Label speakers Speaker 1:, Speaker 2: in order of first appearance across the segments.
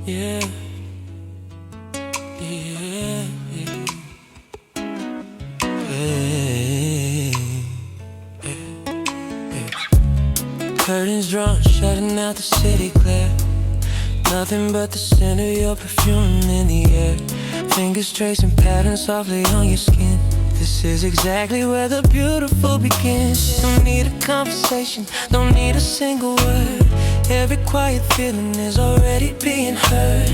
Speaker 1: Yeah, yeah, yeah. Hey, hey. Curtains drawn, shutting out the city glare. Nothing but the scent of your perfume in the air. Fingers tracing patterns softly on your skin. This is exactly where the beautiful begins. Don't need a conversation, don't need a single word. Every quiet feeling is already being heard.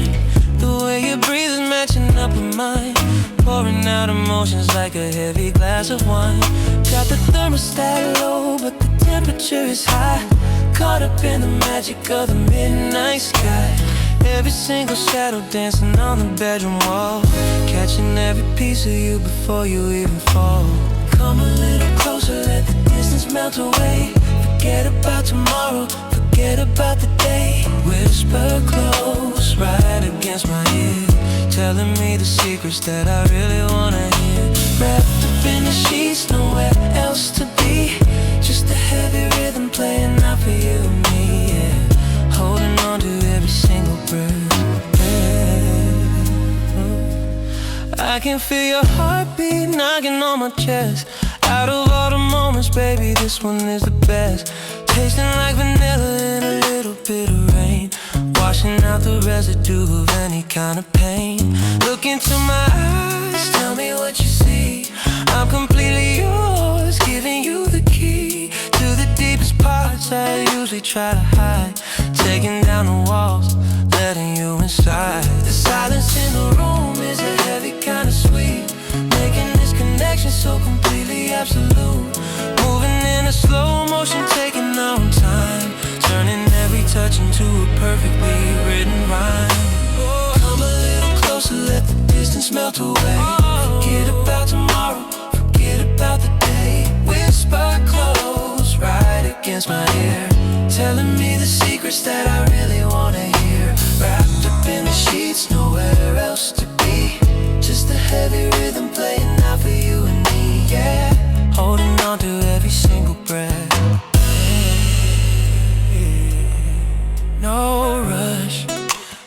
Speaker 1: The way you breathe is matching up with mine, pouring out emotions like a heavy glass of wine. Got the thermostat low, but the temperature is high. Caught up in the magic of the midnight sky. Every single shadow dancing on the bedroom wall, catching every piece of you before you even fall. Come a little closer, let the distance melt away. Forget about tomorrow, forget about the day. Whisper close, right against my ear, telling me the secrets that I really wanna hear. Wrapped up in the sheets, nowhere else to be. Just a heavy rhythm playing out for you and me, yeah. Holding on to every single breath, yeah. I can feel your heartbeat knocking on my chest. Out of all the moments, baby, this one is the best. Tasting like vanilla and a little bit of rain, washing out the residue of any kind of pain. Look into my eyes, tell me what you see. I'm completely yours, giving you the key to the deepest parts I usually try to hide. Taking down the walls, letting you inside. The silence in the room is a heavy kind of sweet, making this connection so completely absolute. Moving in a slow motion, taking our own time, turning every touch into a perfectly written rhyme. Come a little closer, let the distance melt away. Forget about tomorrow, forget about the day. Whisper close, right against my ear, telling me the secrets that I really wanna hear. Wrapped up in the sheets, nowhere else to be. Just a heavy rhythm playing out for you and me, yeah. Holding on to every single breath, no rush.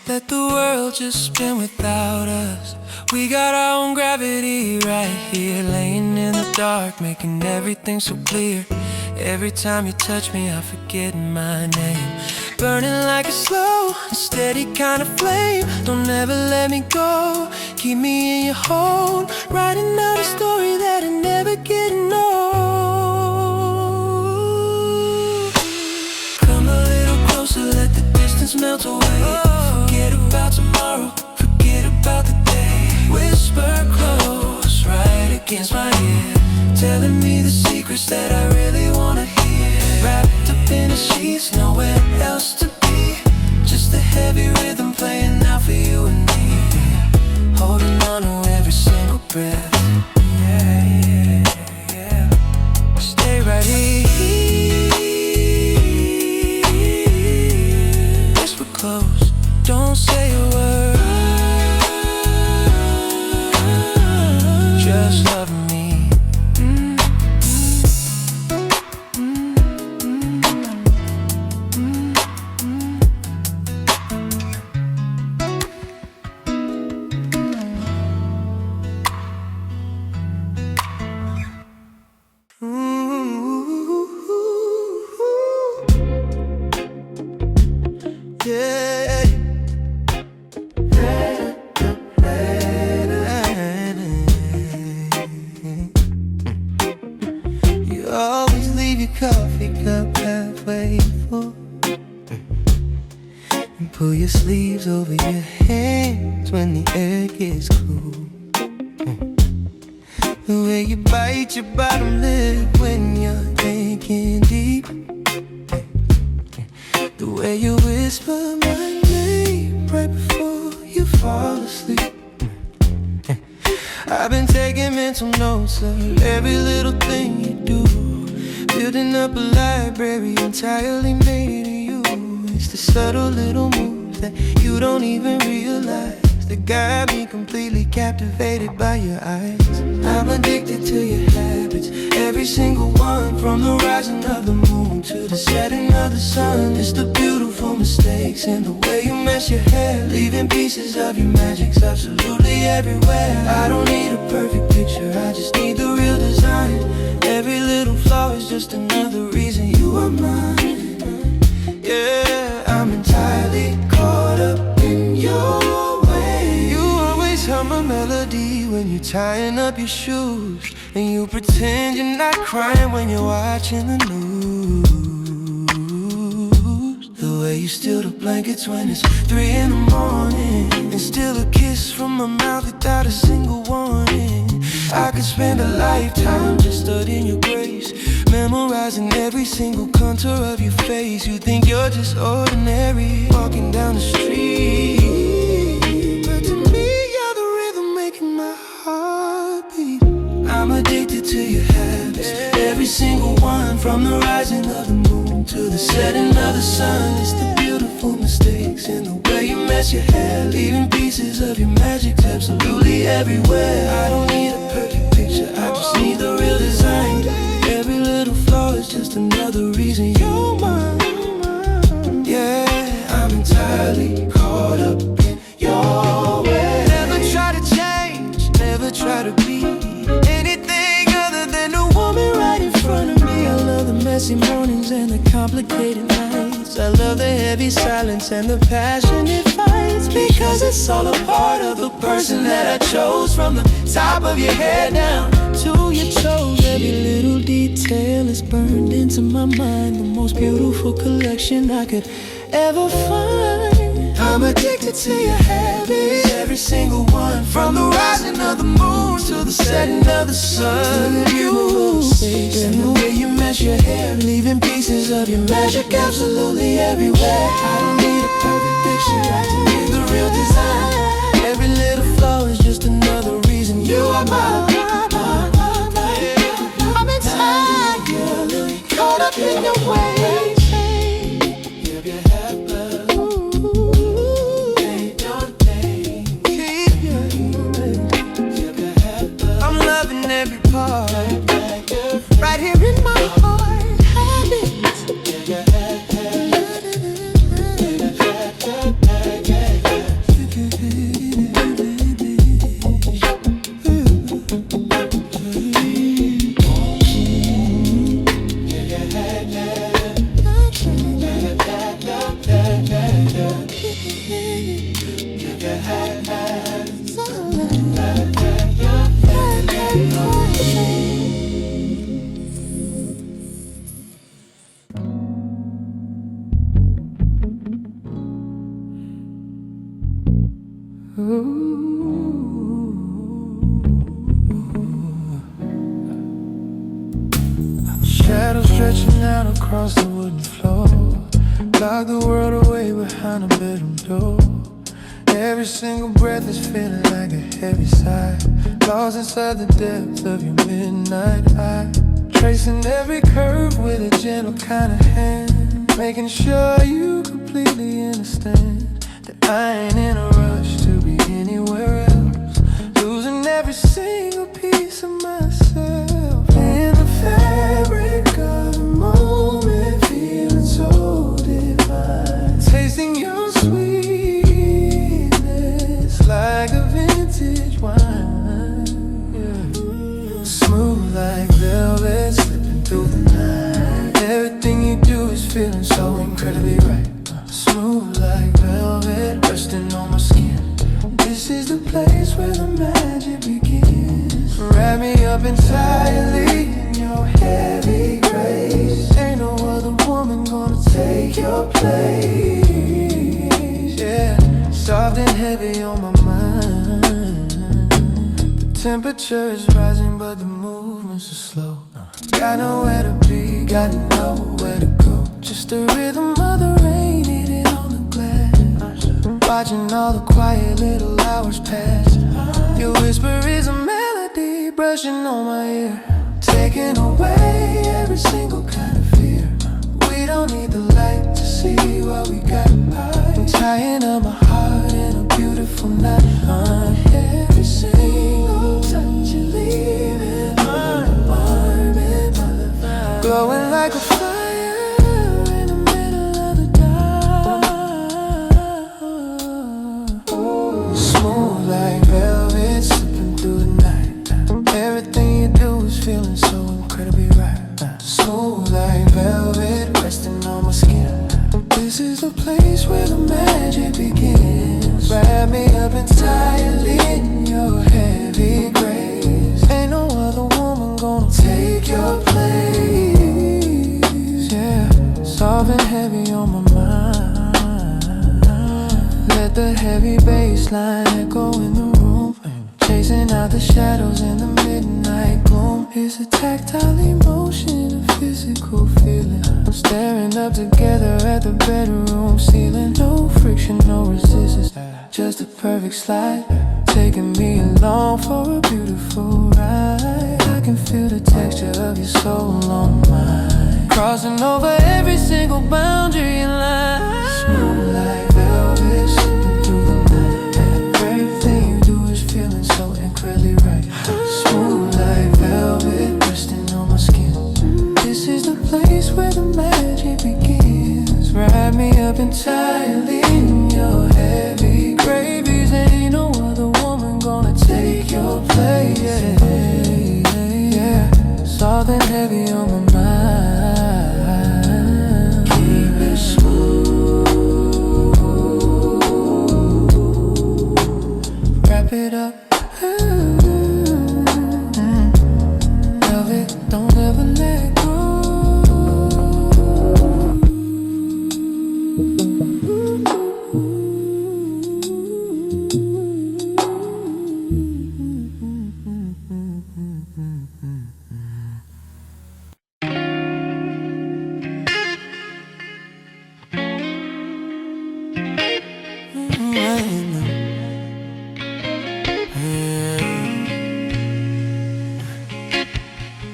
Speaker 1: Let the world just spin without us. We got our own gravity right here, laying in the dark, making everything so clear. Every time you touch me, I forget my name. Burning like a slow and steady kind of flame. Don't ever let me go, keep me in your hold. Writing out a story that I never getting old. Come a little closer, let the distance melt away. Forget about tomorrow, forget about the day. Whisper close, right against my ear, telling me the secrets that I really wanna hear. Wrapped up in the sheets, nowhere else to be. Just a heavy rhythm playing out for you and me, holding on to every single breath, yeah, yeah, yeah. Stay right here, whisper close, don't say a word. Just love me.
Speaker 2: Pull your sleeves over your hands when the air gets cool. The way you bite your bottom lip when you're thinking deep. The way you whisper my name right before you fall asleep. I've been taking mental notes of every little thing you do, building up a library entirely made of you. It's the subtle little moves that you don't even realize that got me completely captivated by your eyes. I'm addicted to your habits, every single one, from the rising of the moon to the setting of the sun. It's the beautiful mistakes and the way you mess your hair, leaving pieces of your magic's absolutely everywhere. I don't need a perfect picture, I just need the real design. Every little flaw is just another reason you are mine. Yeah, I'm entirely caught up in your way. You always hum a melody when you're tying up your shoes, and you pretend you're not crying when you're watching the news. The way you steal the blankets when it's 3 in the morning, and steal a kiss from my mouth without a single warning. I could spend a lifetime just studying your grace, memorizing every single contour of your face. You think you're just ordinary, walking down the street, but to me you're the rhythm making my heart beat. I'm addicted to your habits, every single one, from the rising of the moon to the setting of the sun. It's the beautiful mistakes and the way you mess your hair, leaving pieces of your magic absolutely everywhere. I don't need a perfect picture, I just need the real design. Every little flaw is just another reason you're mine. Yeah, I'm entirely caught up in your way. Never try to change, never try to be anything other than the woman right in front of me. I love the messy mornings and the complicated nights. I love the heavy silence and the passionate fights, because it's all a part of the person that I chose. From the top of your head down to your toes, every little detail is burned into my mind. The most beautiful collection I could ever find. I'm addicted to your habits, every single one, from the rising of the moon to the setting of the sun. You and the way you mess your hair, leaving pieces of your magic absolutely everywhere. I don't need a perfect picture, I just need the real design. Every little flaw is just another reason you are mine. I'm entirely caught up in your ways. Give your head back. Ain't no thing. Keep your give your head back. I'm loving every part, right here in my heart. Habits. Give your head back. Shadows stretching out across the wooden floor, lock the world away behind a bedroom door. Every single breath is feeling like a heavy sigh, lost inside the depths of your midnight eye. Tracing every curve with a gentle kind of hand, making sure you completely understand that I ain't in a rush to be anywhere else, losing every single piece of myself in the fabric of the moment, feeling so divine, tasting your sweetness like a vintage wine, yeah. Smooth like velvet, slipping through the night. Everything you do is feeling so incredibly right. Smooth like velvet, resting on my skin. This is the place where the magic begins. Wrap me up entirely in your heavy grace. Ain't no other woman gonna take your place. Yeah, soft and heavy on my mind. The temperature is rising but the movements are slow. Got nowhere to be, got nowhere to go. Just the rhythm of the rain hitting on the glass, watching all the quiet little hours pass. Your whisper is a melody brushing on my ear, taking away every single kind of fear. We don't need the light to see what we got. I'm tying up my heart in a beautiful knot. This is the place where the magic begins. Wrap me up entirely in your heavy grace. Ain't no other woman gonna take your place. Yeah, soft and heavy on my mind. Let the heavy bass line echo in the room, chasing out the shadows in the midnight gloom. It's a tactile emotion, a physical feeling. I'm staring up together at the bedroom ceiling. No friction, no resistance, just a perfect slide, taking me along for a beautiful ride. I can feel the texture of your soul on mine, crossing over every single boundary and line. Smooth like velvet, slipping through the night. Everything you do is feeling so incredibly right. Smooth like velvet, resting on my skin. This is the place where the magic begins. Wrap me up entirely in your heavy gravies. Ain't no other woman gonna take your place. Yeah, soft and heavy on my mind. Keep it smooth. Wrap it up. Love it, don't ever let go.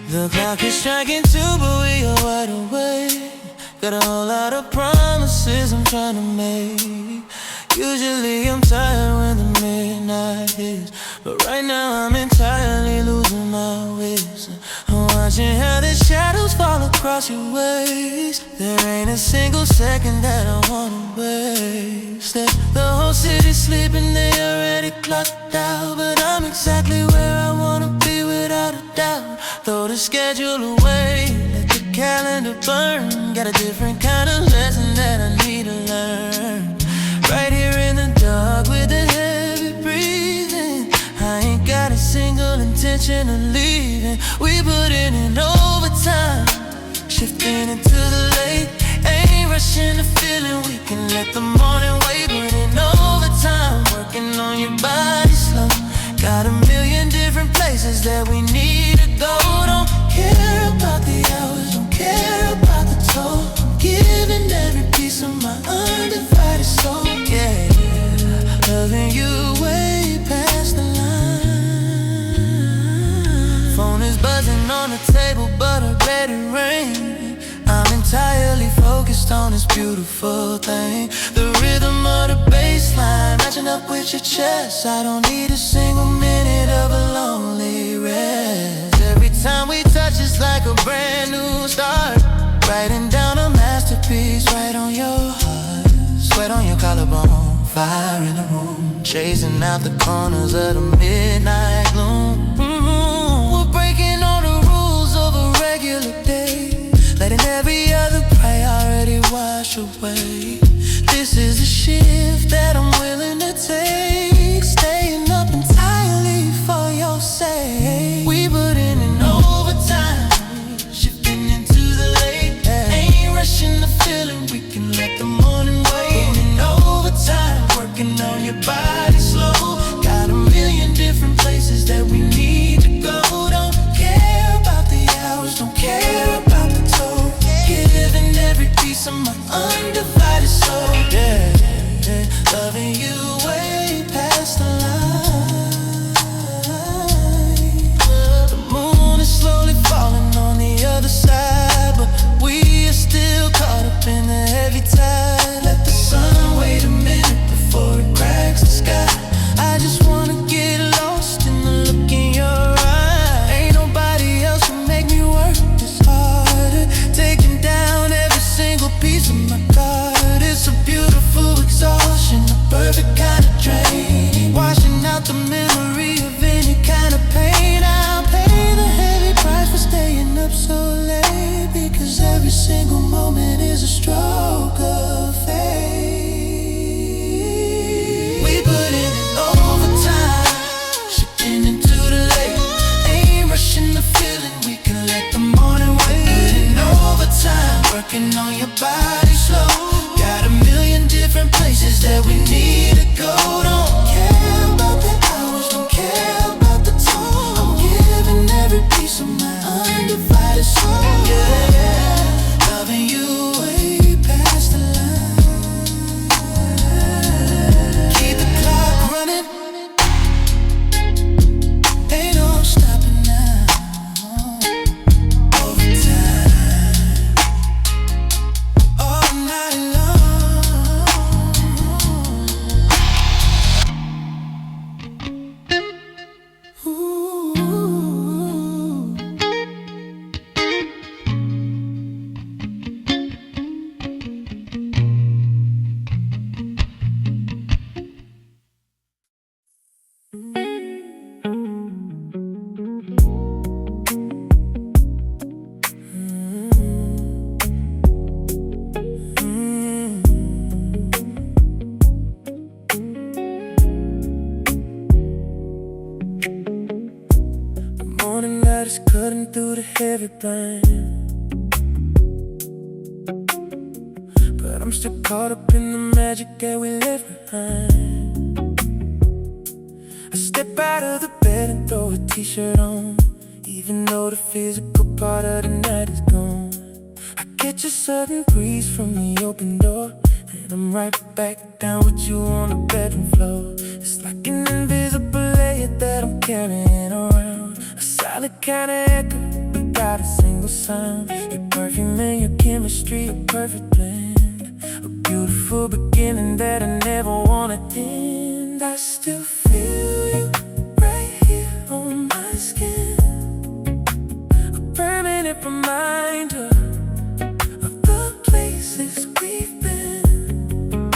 Speaker 1: The clock is striking 2, but we are wide awake. Got a whole lot of promises I'm trying to make. Usually I'm tired when the midnight hits, but right now I'm entirely losing my wits. I'm watching how the shadows fall across your waist. There ain't a single second that I wanna waste. The whole city's sleeping, they already clocked out, but I'm exactly where I wanna be without a doubt. Throw the schedule away, let the calendar burn. Got a different kind of lesson that I need to learn. Right here in the dark with the heavy breathing, I ain't got a single intention of leaving. We put in overtime, shifting into the late. Ain't rushing the feeling, we can let the morning wait. Put in overtime, working on your body slow. Got a million different places that we need to go. Don't care about the hours, don't care about the toll. I'm giving every piece of my undivided soul. Yeah, loving you way past the line. Phone is buzzing on the table, but I bet it rain. I'm entirely focused on this beautiful thing. The rhythm of the bass line matching up with your chest. I don't need a single minute of a lonely rest. Every time we touch it's like a brand new start. Writing down a masterpiece right on your heart. Sweat on your collarbone, fire in the room, chasing out the corners of the midnight gloom. We're breaking all the rules of a regular day, letting every other priority wash away. This is a shift that I'm willing to take, staying up entirely for your sake. We put in overtime, shifting into the late. Ain't rushing the feeling, we can let the morning wait. In overtime, working on your body slow. Got a million different places that we need to go. Don't care about the hours, don't care about the toll. Giving every piece of my undivided soul. Yeah, loving you way past the line. The moon is slowly falling on the other side, but we are still caught up in the heavy tide. Let the sun wait a minute before it cracks the sky. I just wanna get lost in the look in your eye. Ain't nobody else who make me work this harder, taking down every single piece of my guard. It's a beautiful exhaustion, the perfect kind blind. But I'm still caught up in the magic that we left behind. I step out of the bed and throw a t-shirt on, even though the physical part of the night is gone. I catch a sudden breeze from the open door, and I'm right back down with you on the bedroom floor. It's like an invisible layer that I'm carrying around, a solid kind of echo without a single sound. Your perfume and your chemistry, a perfect blend, a beautiful beginning that I never wanna end. I still feel you right here on my skin, a permanent reminder of the places we've been.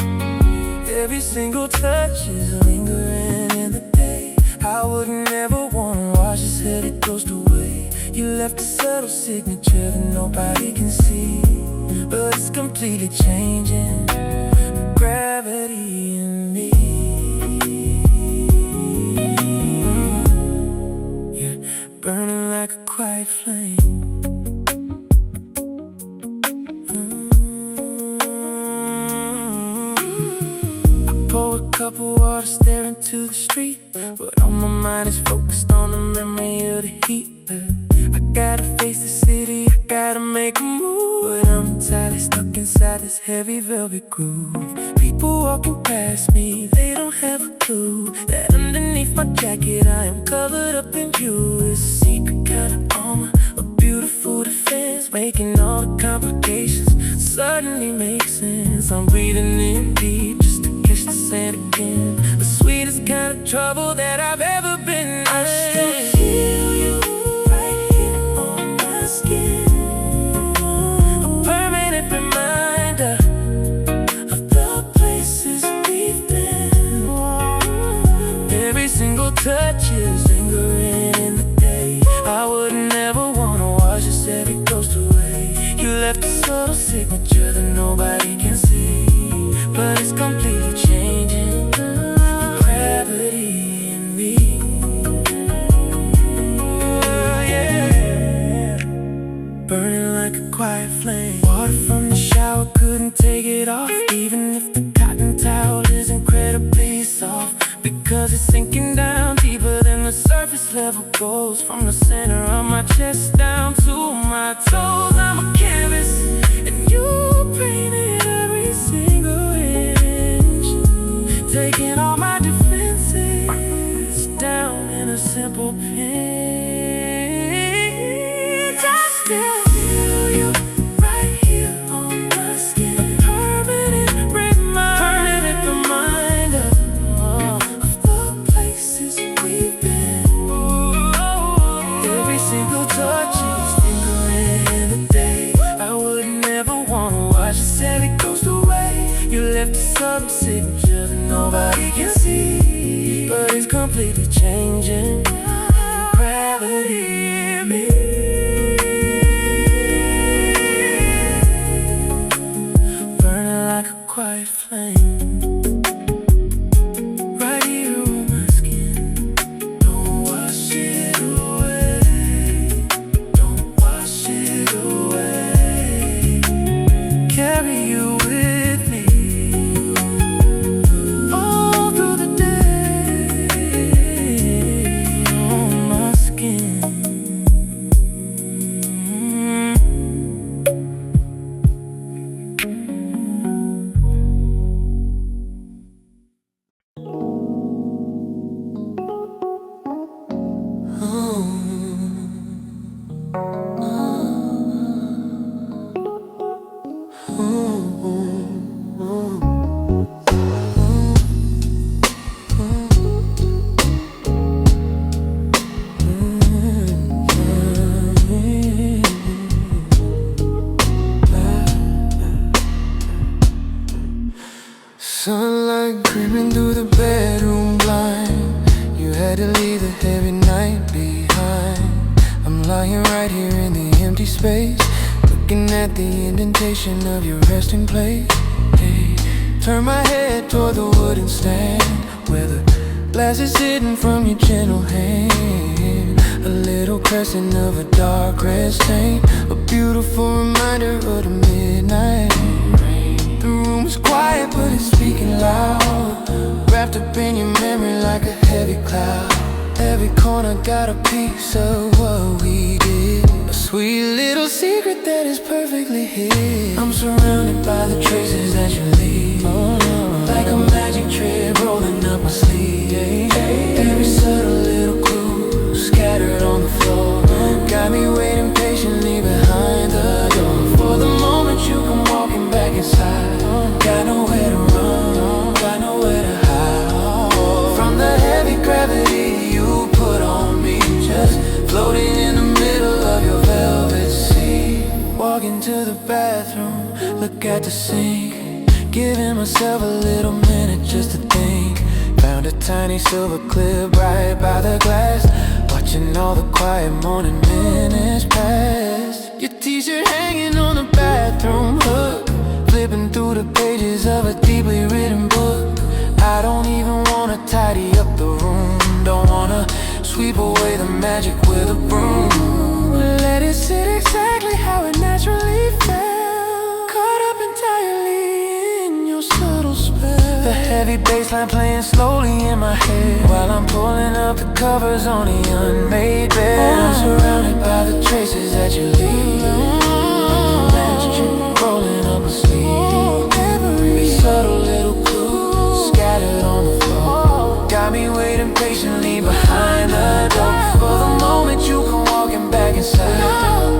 Speaker 1: Every single touch is lingering in the day. I would never wanna wash this head, it goes away. You left a subtle signature that nobody can see, but it's completely changing the gravity in me. Yeah, burning like a quiet flame. Pour a cup of water, stare into the street, but all my mind is focused on the memory of the heat. I gotta face the city, I gotta make a move, but I'm entirely stuck inside this heavy velvet groove. People walking past me, they don't have a clue that underneath my jacket I am covered up in you. It's a secret kind of armor, a beautiful defense, making all the complications suddenly make sense. I'm breathing in deep just to catch the sand again, the sweetest kind of trouble that I've ever been in. I still feel you right here on my skin, a permanent reminder of the places we've been. Every single touch is lingering in the day. I would never wanna wash this head, it goes away. You left a subtle signature that nobody can see, but it's completely changing the gravity in me. Yeah. Burning like a quiet flame. Water from the shower, couldn't take it off, even if the cotton towel is incredibly soft, because it's sinking down deeper than the surface level goes. From the center of my chest down to my toes, I'm a canvas, and you painted every single inch, taking all my defenses down in a simple pinch. I still feel you right here on my skin, a permanent reminder of the places we've been. Every single touch is lingering in the day. I would never wanna watch it, said it goes away. You left a subtle signature that nobody can see, but it's completely changing gravity in me. Burning like a quiet flame, right here on my skin. Don't wash it away, don't wash it away. Carry you with me all through the day on my skin.
Speaker 2: Sunlight creeping through the bedroom blind. You had to leave the heavy night behind. I'm lying right here in the empty space, looking at the indentation of your resting place. Hey, turn my head toward the wooden stand, where the glass is hidden from your gentle hand. A little
Speaker 1: crescent of a dark red stain, a beautiful reminder of the midnight rain. The room is quiet but it's speaking loud, wrapped up in your memory like a heavy cloud. Every corner got a piece of what we did, a sweet little secret that is perfectly hid. I'm surrounded by the traces that you leave, like a magic trip rolling up my sleeve. Every subtle little clue scattered on the floor got me waiting patiently behind the door. For the moment you come walking back inside, got nowhere to run, got nowhere to hide from the heavy gravity you put on me, just floating in the middle of your velvet sea. Walk into the bathroom, look at the sink, giving myself a little minute just to think. Found a tiny silver clip right by the glass, watching all the quiet morning minutes pass. Your t-shirt hanging on the bathroom hook, flipping through the pages of a deeply written book. I don't even wanna tidy up the room, don't wanna sweep away the magic with a broom. Let it sit exactly how it naturally felt, caught up entirely in your subtle spell. The heavy bassline playing slowly in my head, while I'm pulling up the covers on the unmade bed. I'm surrounded by the traces that you leave, magic rolling up my sleeve. Every subtle little clue scattered on the floor got me waiting patiently behind the door. For the moment you come walking back inside,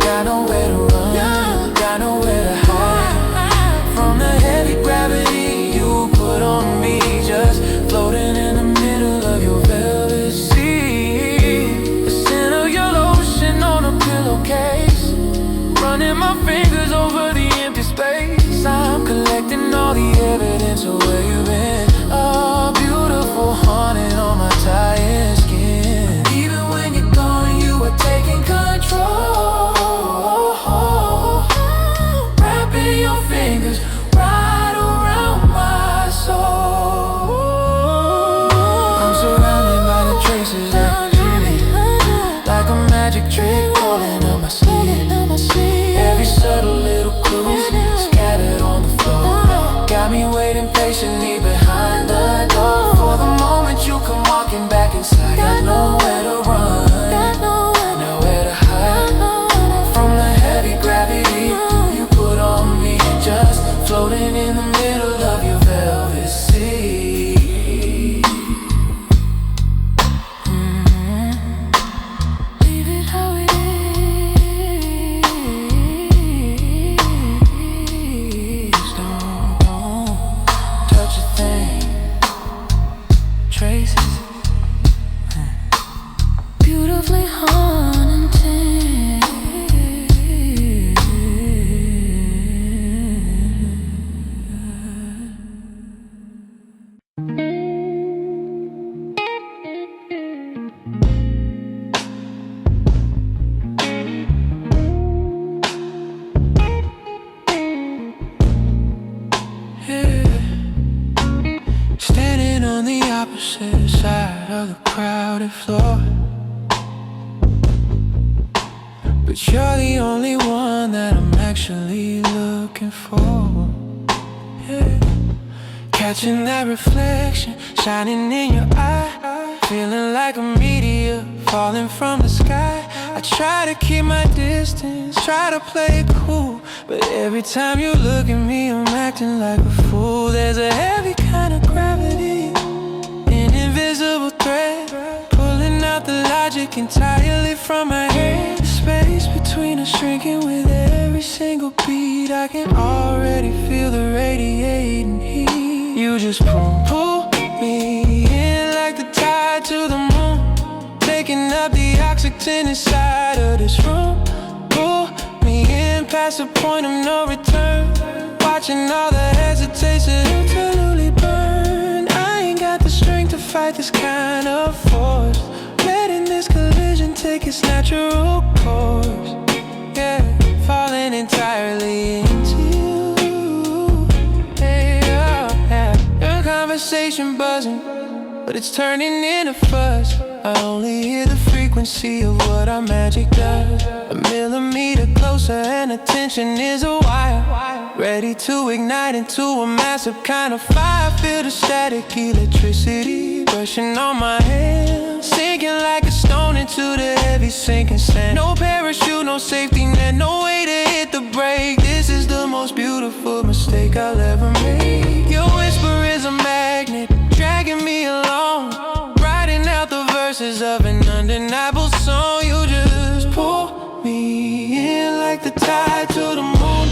Speaker 1: got nowhere to run, got nowhere to hide from the heavy gravity you put on me, just floating in the middle of your velvet sea. The scent of your lotion on a pillowcase, running my fingers over the empty space. I'm collecting all the evidence of where you've been, a beautiful haunting on my tired skin. Even when you're gone, you are taking control, wrapping your fingers right around my soul. I'm surrounded by the traces that you leave, like a magic trick rolling up my sleeve. Every subtle little clue scattered on the floor got me waiting patiently behind the door. For the moment you come walking back inside, got nowhere to run, nowhere to hide from the heavy gravity you put on me, just floating in the middle of your velvet sea. Leave it how it is, don't touch a thing, traces beautifully haunted. Standing on the opposite side of the crowded floor, but you're the only one that I'm actually looking for. Yeah. Catching that reflection shining in your eye, feeling like a meteor falling from the sky. I try to keep my distance, try to play it cool, but every time you look at me I'm acting like a fool. There's a heavy kind of gravity, an invisible thread, pulling out the logic entirely from my head. The space between us shrinking with every single beat. I can already feel the radiating heat. You just pull me in like the tide to the moon, taking up the oxygen inside of this room. Pull me in past the point of no return, watching all the hesitation interlude burn. I ain't got the strength to fight this kind of force, letting this collision take its natural course. Yeah, falling entirely into you. Hey, oh, yeah. Your conversation buzzing, but it's turning into fuss. I only hear the frequency of what our magic does. A millimeter closer and attention is a wire, ready to ignite into a massive kind of fire. Feel the static electricity brushing on my hands, sinking like a stone into the heavy sinking sand. No parachute, no safety net, no way to hit the brake. This is the most beautiful mistake I'll ever make. Your whisper is a magnet, dragging me along, writing out the verses of an undeniable song. You just pull me in like the tide to the moon,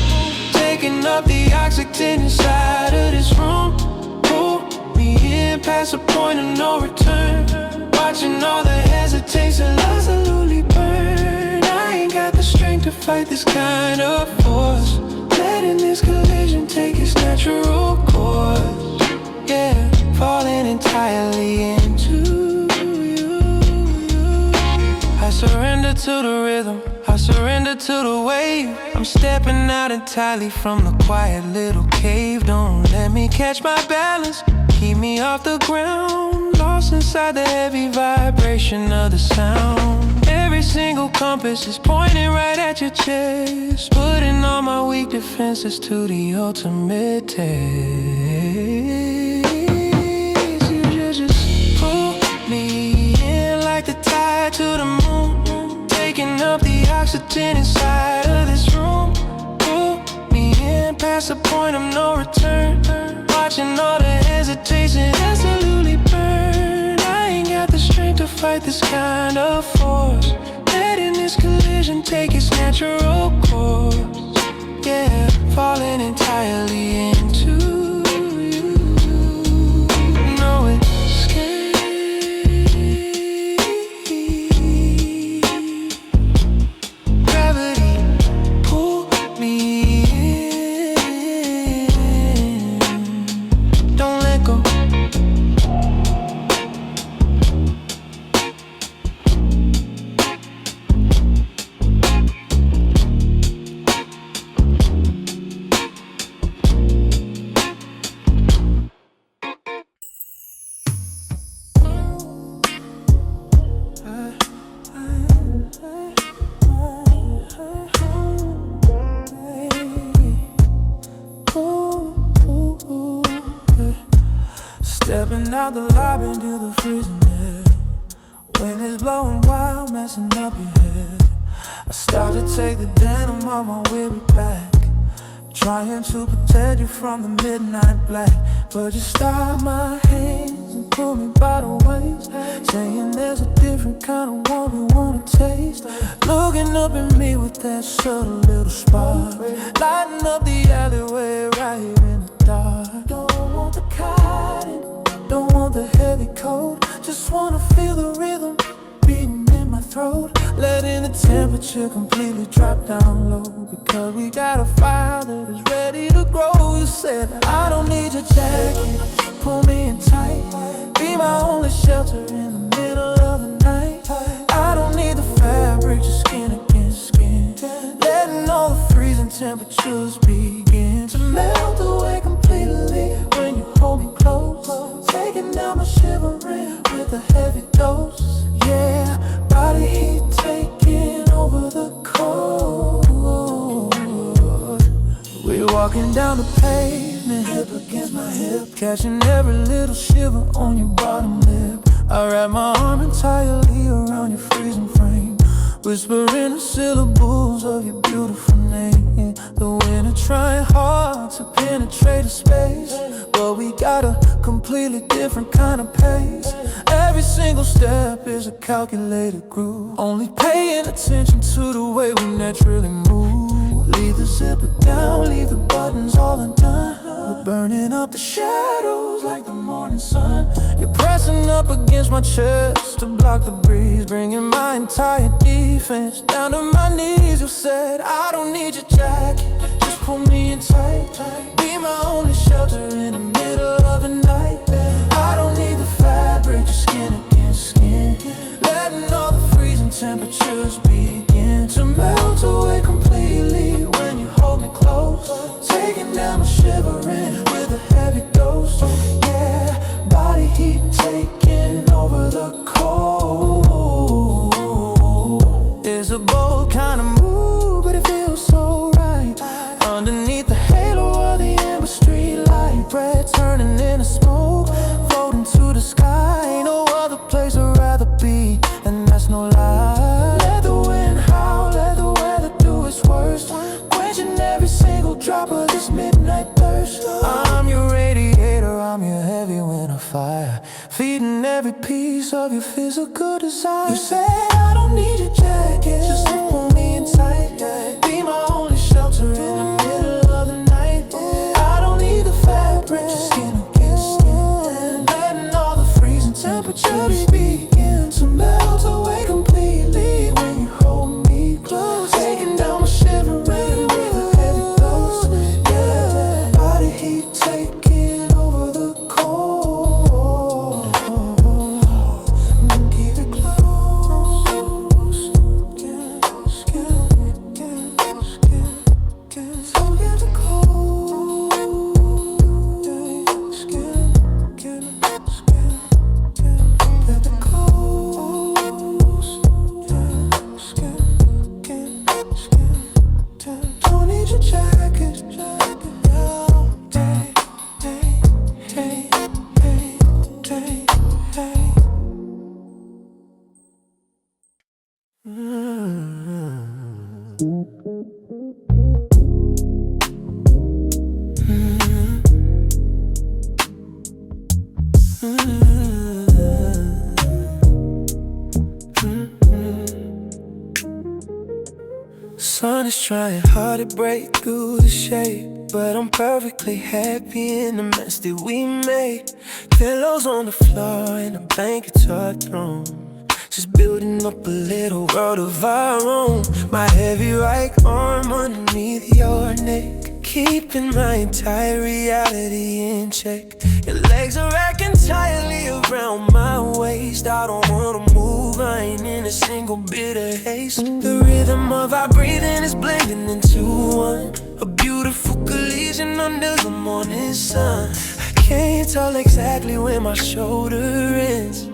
Speaker 1: taking up the oxygen inside of this room. Pull me in past the point of no return, watching all the hesitation absolutely burn. I ain't got the strength to fight this kind of force, letting this collision take its natural course. Yeah, falling entirely into you. I surrender to the rhythm, I surrender to the wave. I'm stepping out entirely from the quiet little cave. Don't let me catch my balance, keep me off the ground, lost inside the heavy vibration of the sound. Every single compass is pointing right at your chest, putting all my weak defenses to the ultimate test. You just pull me in like the tide to the moon, taking up the oxygen inside of this room. Pull me in past the point of no return, watching all the hesitation absolutely burn. I ain't got the strength to fight this kind of force, letting this collision take its natural course. Yeah, falling entirely into you. No escape. Gravity pull me in. Don't let go. Stepping out the lobby into the freezing air, wind is blowing wild, messing up your head. I start to take the denim on my weary back, trying to protect you from the midnight black. But you stop my hands and pull me by the waist, saying there's a different kind of one we wanna taste. Looking up at me with that subtle little spark, lighting up the alleyway right here in the dark. Don't want the cotton, don't want the heavy coat, just wanna feel the rhythm beating in my throat, letting the temperature completely drop down low, because we got a fire that is ready to grow. You said I don't need your jacket, pull me in tight, be my only shelter in the middle of the night. I don't need the fabric, just skin against skin, letting all the freezing temperatures begin to melt away completely when you hold me close, taking down my shivering with a heavy dose. Yeah, body heat taking over the cold. We're walking down the pavement, hip against my hip, catching every little shiver on your bottom lip. I wrap my arm entirely around your freezing frame, whispering the syllables of your beautiful name. The winter trying hard to penetrate the space, but we got a completely different kind of pace. Every single step is a calculated groove, only paying attention to the way we naturally move. Leave the zipper down, leave the buttons all undone. We're burning up the shadows like the morning sun. You're pressing up against my chest to block the breeze, bringing my entire defense down to my knees. You said I don't need your jacket, just pull me in tight, be my only shelter in the middle of the night. I don't need the fabric, just skin against skin, letting all the freezing temperatures begin to melt away completely when you hold me close, taking down my shivering with a heavy dose. Yeah, body heat taking over the cold.
Speaker 2: bread turning into smoke, floating to the sky. Ain't no other place I'd rather be, and that's no lie. Let the wind howl, let the weather do its worst, quenching every single drop of this midnight thirst. I'm your radiator, I'm your heavy winter fire, feeding every piece of your physical desire. You say I don't need your jacket, just hold me in tight, yeah. Be my only shelter in the middle of the night, yeah. I don't need the fabric, just skin against skin, letting all the freezing temperatures begin to melt away completely when you hold me close, taking down my shivering with a heavy dose, yeah. Body heat taking over the cold. Keep it close, skin, so get the cold, skin, get the cold, skin. Don't need your jacket, Sun is trying hard to break through the shade, but I'm perfectly happy in the mess that we made. Pillows on the floor and a blankets are thrown, just building up a little world of our own. My heavy right arm underneath your neck, keeping my entire reality in check. Your legs are wrapped entirely around my waist. I don't wanna move, I ain't in a single bit of haste. The rhythm of our breathing is blending into one, a beautiful collision under the morning sun. I can't tell exactly where my shoulder ends,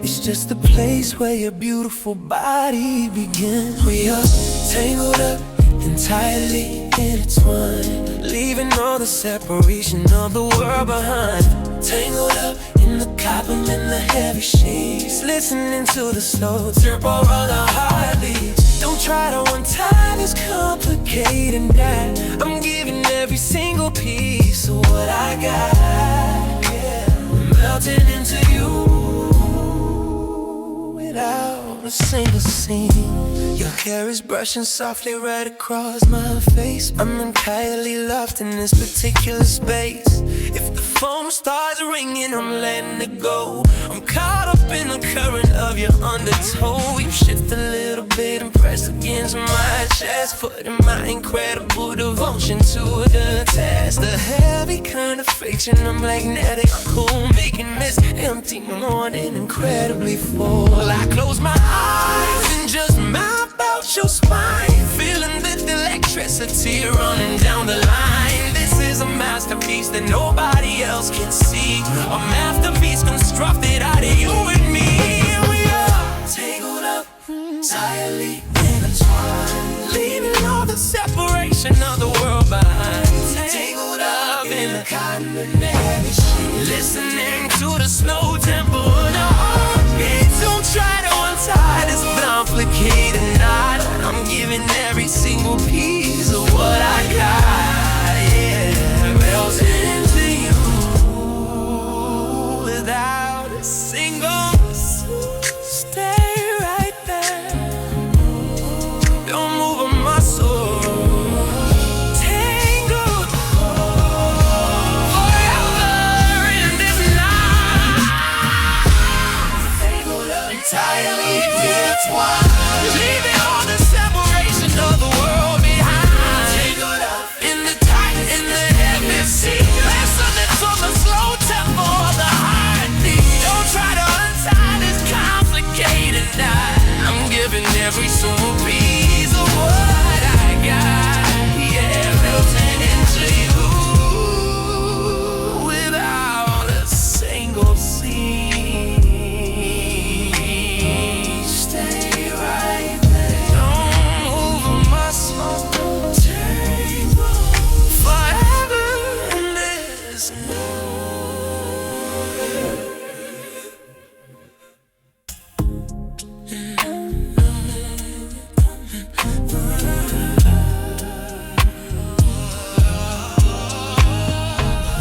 Speaker 2: it's just the place where your beautiful body begins. We are tangled up, entirely intertwined, leaving all the separation of the world behind. Tangled up in the cotton and the heavy sheets, listening to the slow tempo of the heartbeats. Don't try to untie this complicated knot, I'm giving every single piece of what I got, yeah. Melting into you without a single seam. Your hair is brushing softly right across my face. I'm entirely lost in this particular space. If the phone starts ringing, I'm letting it go. I'm caught up in the current of your undertow. You shift a little bit and press against my chest, putting my incredible devotion to the test. The heavy kind of friction, I'm magnetic, cool, making this empty morning incredibly full. I close my eyes and just map out your spine, feeling the electricity running down the line. This is a masterpiece that nobody else can see, a masterpiece constructed out of you and me. We are tangled up, tightly intertwined, leaving all the separation of the world behind. Tangled up in the cotton and heavy sheets, listening to the slow tempo of the heartbeat. Don't try to untie this complicated knot, I'm giving every single piece of what I got, yeah. Melting into you without a single stay right there. Don't move a muscle. Tangled forever in this night.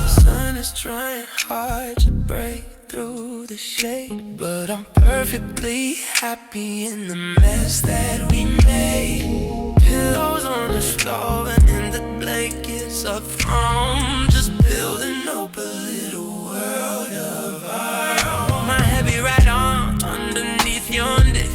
Speaker 1: Sun is trying hard to break through the shade, but I'm perfectly happy in the mess that we made. Pillows on the floor and in the blankets up front, just building up a little world of our own. My heavy right arm underneath your neck,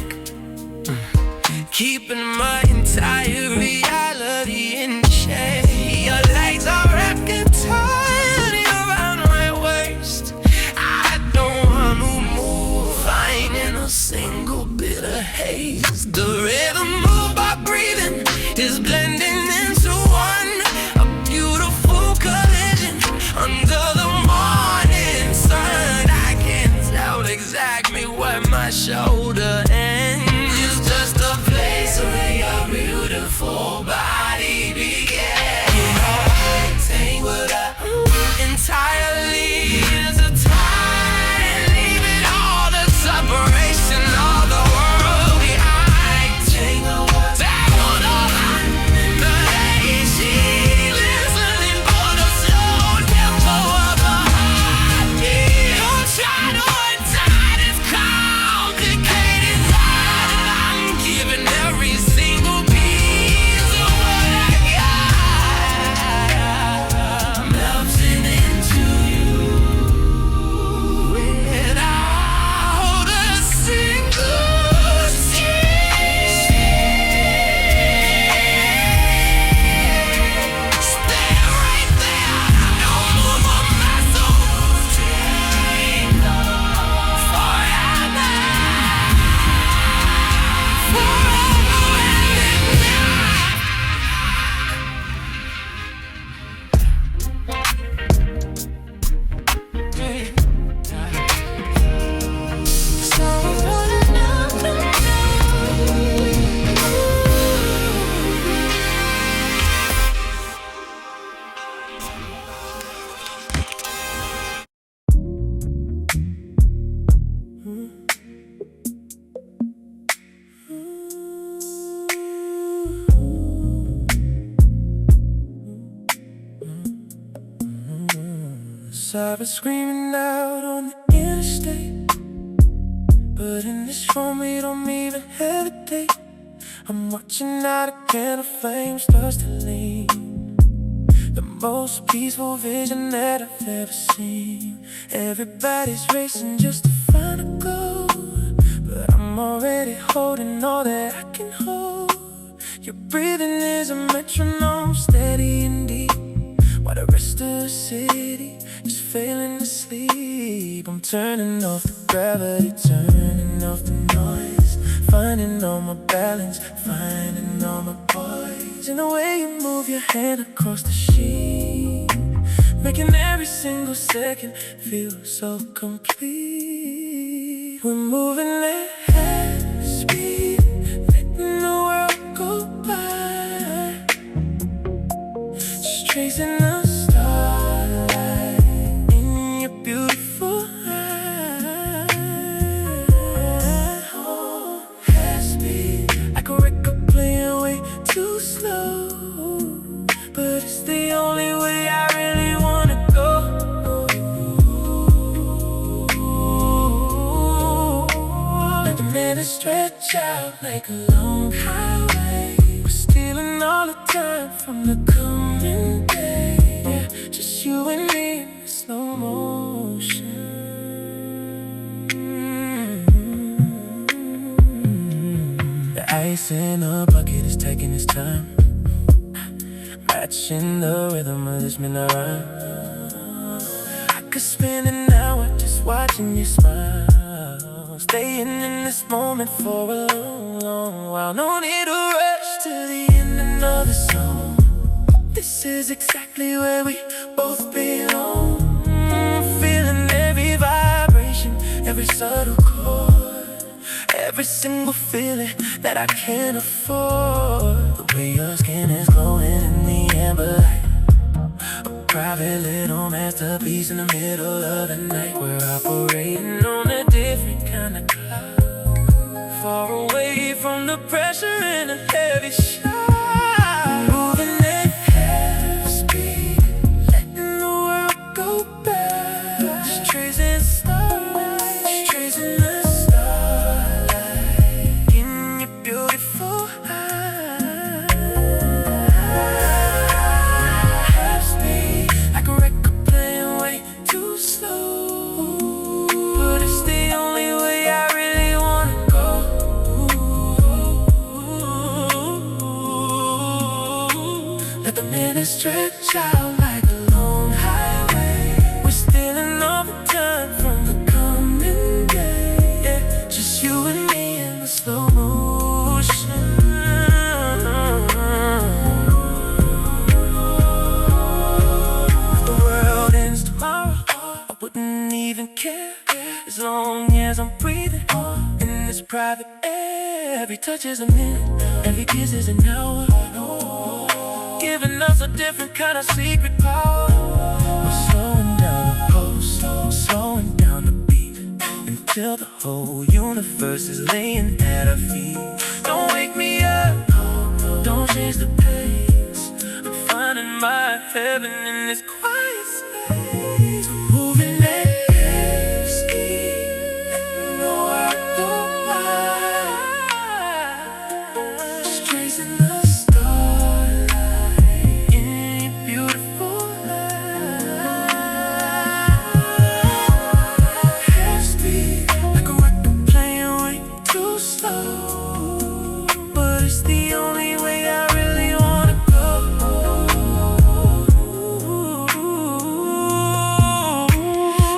Speaker 1: keeping my entire reality in check. Your legs are wrapped in tightly around my waist. I don't wanna move, I ain't in a single bit of haze. The rhythm of our breathing is blending into one, a beautiful collision under the morning sun. I can't tell exactly where my shoulder ends. It's just a place where your beautiful body began. Tangled up entirely is a time, leaving all the separation of the world behind. Tangled up the hazy, listening for the slow tempo of a heartbeat. Don't try to untie this complicated knot, and I'm giving every single piece of what I got, melting into you without a single tear. Stay right there, don't move my muscles. Tangled forever, forever and Sirens screaming out on the interstate, but in this room we don't even hesitate. I'm watching out, a can of flame starts to lean. The most peaceful vision that I've ever seen. Everybody's racing just to find a goal, but I'm already holding all that I can hold. Your breathing is a metronome, steady and deep, while the rest of the city is failing to sleep. I'm turning off the gravity, turning off the noise, finding all my balance, finding all my poise. In the way you move your hand across the sheet, making every single second feel so complete. We're moving at half speed, letting the world go by, just tracing the starlight in your beautiful eyes. Oh, half speed, like a record playing way too slow, but it's the only way I really wanna go. Let the minutes stretch out like a long highway. We're stealing all the time from the coming day. Yeah, just you and me in slow motion. The ice in a bucket is taking its time, matching the rhythm of this midnight rhyme. I could spend an hour just watching you smile, staying in this moment for a long, long while. No need to rush to the end of another song. This is exactly where we both belong. Feeling every vibration, every subtle chord, every single feeling that I can't afford. The way your skin is glowing in the amber light, a private little masterpiece in the middle of the night. We're operating on a different kind of cloud, far away from the pressure and the heavy shout. Moving at half speed, letting the world go back. Just tracing starlight, just tracing the starlight in your beautiful eyes. Half speed, like a record playing way too slow, but it's the only way I really wanna go. Let the minutes stretch out like a long highway. We're stealing all the time from the coming day. Yeah, just you and me in the slow motion. If the world ends tomorrow, I wouldn't even care, as long as I'm breathing in this private air. Every touch is a minute, every kiss is an hour, giving us a different kind of secret power. We're slowing down the pulse, slowing down the beat, until the whole universe is laying at our feet. Don't wake me up, don't change the pace. I'm finding my heaven in this quiet space. Moving at half speed, letting the world go by. Just tracing the starlight in your beautiful eyes. Half speed, like a record playing way too slow, but it's the only way I really wanna go.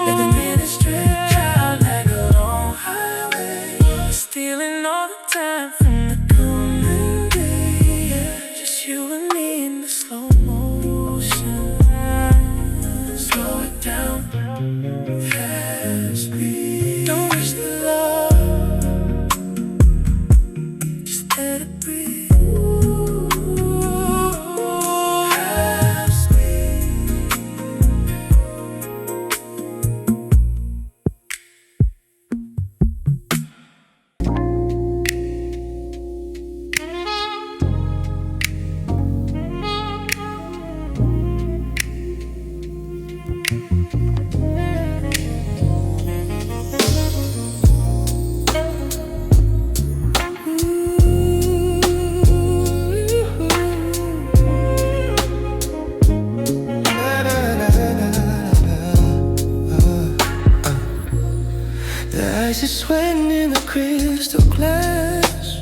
Speaker 1: Let the minutes stretch out like a long highway, stealing all the time from the coming day. Just you and me in the slow motion. Slow it down, fast speed. Don't rush the love, just let it breathe. Half speed.
Speaker 2: The ice is sweating in the crystal glass,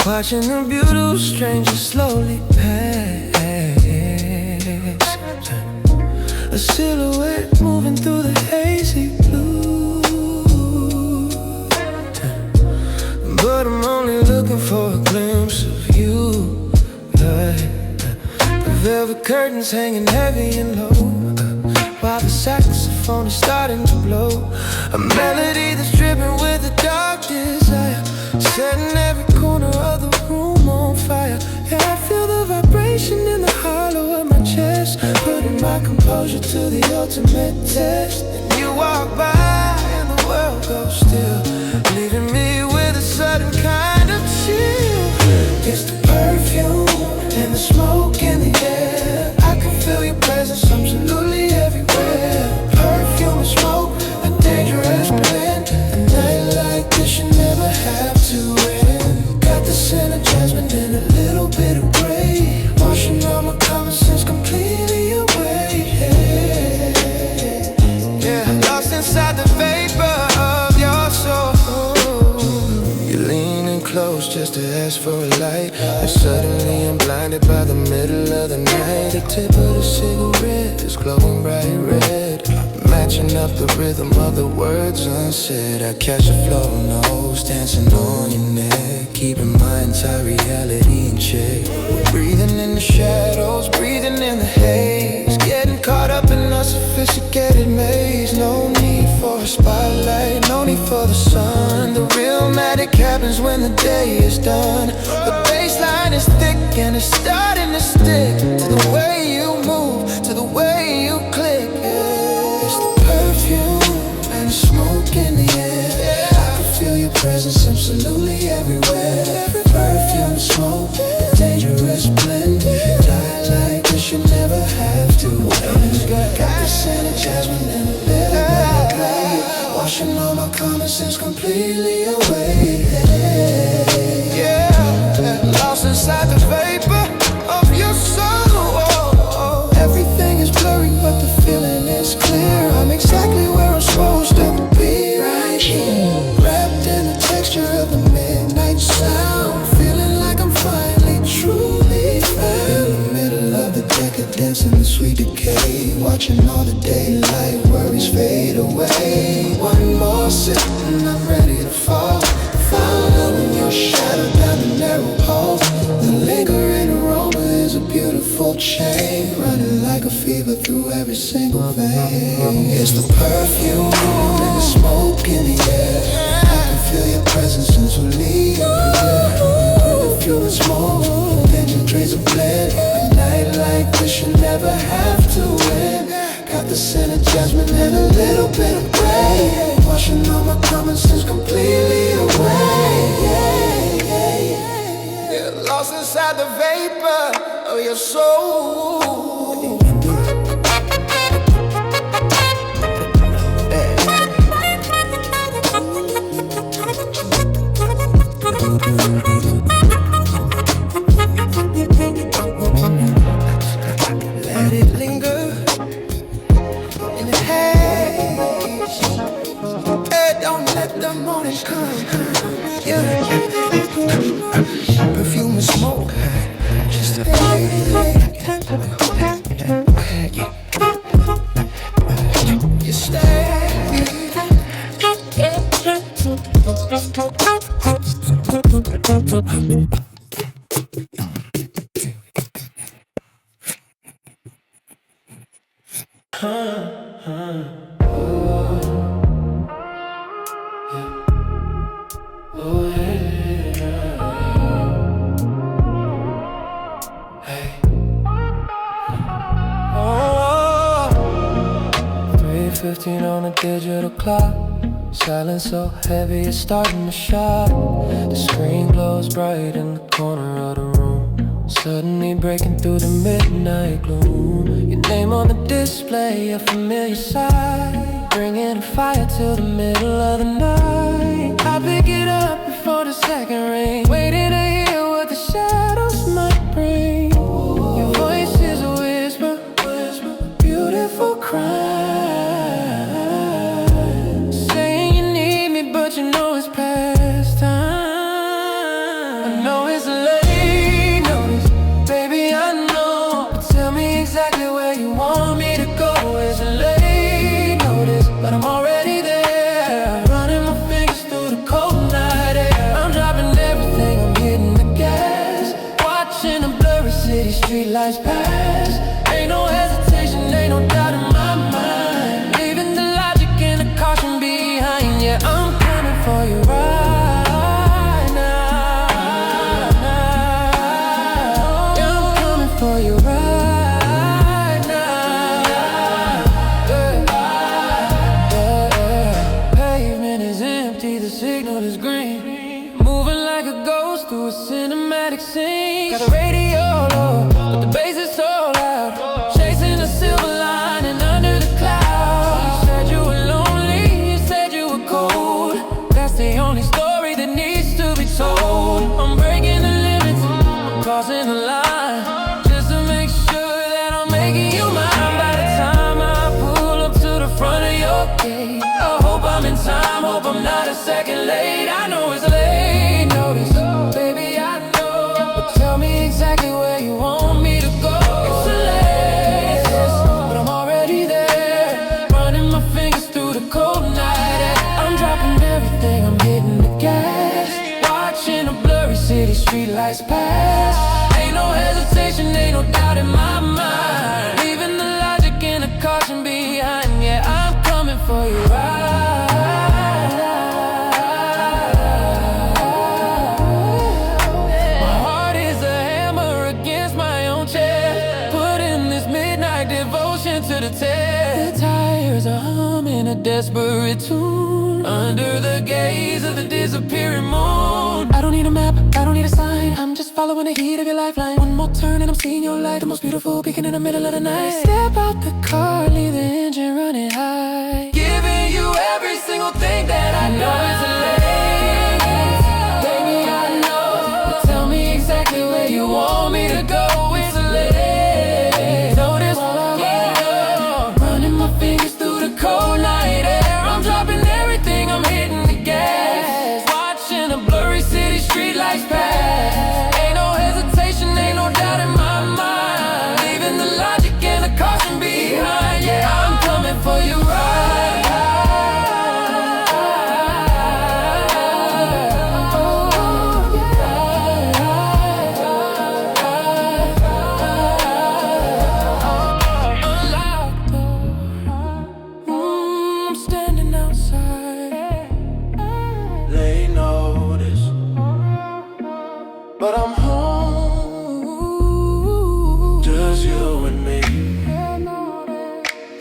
Speaker 2: watching the beautiful stranger slowly pass. A silhouette moving through the hazy blue, but I'm only looking for a glimpse of you. The velvet curtains hanging heavy and low, while the saxophone is starting to blow. A melody that's dripping with a dark desire, setting every corner of the room on fire. Yeah, I feel the vibration in the hollow of my chest, putting my composure to the ultimate test. And you walk by and the world goes still, leaving me with a sudden kind of chill. It's the perfume and the smoke in the air. I can feel your presence absolutely everywhere. Perfume and smoke, a dangerous blend. A night like this should never have to end. Got the scent of jasmine and a little bit of gray, washing all my common sense completely away. Yeah, lost inside the vapor of your soul. You're leaning close just to ask for a light, and suddenly I'm blinded by the middle of the night. The tip of the cigarette is glowing bright red, matching up the rhythm of the words unsaid. I catch a flow nose dancing on your neck, keeping my entire reality in check. We're breathing in the shadows, breathing in the haze, getting caught up in a sophisticated maze. No need for a spotlight, no need for the sun. The real magic happens when the day is done. The baseline is thick and it's starting to stick to the way you move, to the way you click. Yeah. It's the perfume and the smoke in the air. Yeah. I can feel your presence absolutely everywhere. Perfume smoke, dangerous blend. Die like this, you never have to end. Got the scent of jasmine and a little bit of clay, washing all my common sense completely away. Yeah, lost inside the vapor of your soul. Everything is blurry, but the feeling is clear. I'm exactly where I'm supposed to be, right here, wrapped in the texture of the midnight sound, feeling like I'm finally truly found. In the middle of the decadence and the sweet decay, watching all the daylight worries fade away. One more sip and I'm ready to fall, following your shadow down the narrow hall. The lingering aroma is a beautiful chain, running like a fever through every single vein. It's the perfume and the smoke in the air. I can feel your presence sensually everywhere. Perfume smoke, then your dreams are blend. A night like this you never have to end. Got the scent of jasmine and a little bit of gray, washing all my common sense completely away. Yeah, lost inside the vapor of your soul. Let it linger in the haze. Hey, don't let the morning come. Yeah. Perfume and smoke. Just a you stay. Oh, 3:15 on a digital clock. Silence so heavy it's starting to shock. The screen glows bright in the corner of the room, suddenly breaking through the midnight gloom. Your name on the display, a familiar sight, bringing a fire till the middle of the night. I pick it up before the second ring, waiting to hear what the shadows might bring. Your voice is a whisper, a beautiful cry, saying you need me but you know it's past time. I know it's late notice, baby I know, but tell me exactly where you want me to go. It's late notice, but I'm already there, running my fingers through the cold night air. I'm dropping everything, I'm hitting the gas, watching the blurry city streetlights pass. Ain't no hesitation, ain't no doubt in my mind, leaving the logic and the caution behind. Yeah, I'm coming for you right now. Yeah, I'm coming for you right now. Yeah. Pavement is empty, the signal is green, moving like a ghost through a cinematic scene. Got the radio low, but the bass is so loud, chasing a silver lining under the clouds. You said you were lonely, you said you were cold, that's the only story that needs to be told. I'm breaking the limits, I'm crossing the line, just to make sure that I'm making you mine. By the time I pull up to the front of your gate, I hope I'm in time, hope I'm not a second late. I know it's late notice, baby I know, but tell me exactly where you want me to go. It's the latest, but I'm already there, running my fingers through the cold night air. I'm dropping everything, I'm hitting the gas, watching the blurry city streetlights pass. Ain't no hesitation, ain't no doubt in my mind, leaving the logic and the caution behind. Yeah, I'm coming for you right now. My heart is a hammer against my own chest,
Speaker 1: to the test. The tires are humming a desperate tune under the gaze of the disappearing moon. I don't need a map, I don't need a sign, I'm just following the heat of your lifeline. One more turn and I'm seeing your light, the most beautiful beacon in the middle of the night. Step out the car, leave the engine running high, giving you every single thing that I know is a late. Baby, I know, but tell me exactly where you want me to go. It's a late. Notice while I roll, running my fingers through the cold night air. I'm dropping everything, I'm hitting the gas, watching a blurry city streetlights pass. Ain't no hesitation, ain't no doubt in my mind, leaving the logic and the caution behind. Yeah, I'm coming for you right.
Speaker 2: But I'm home, just you and me.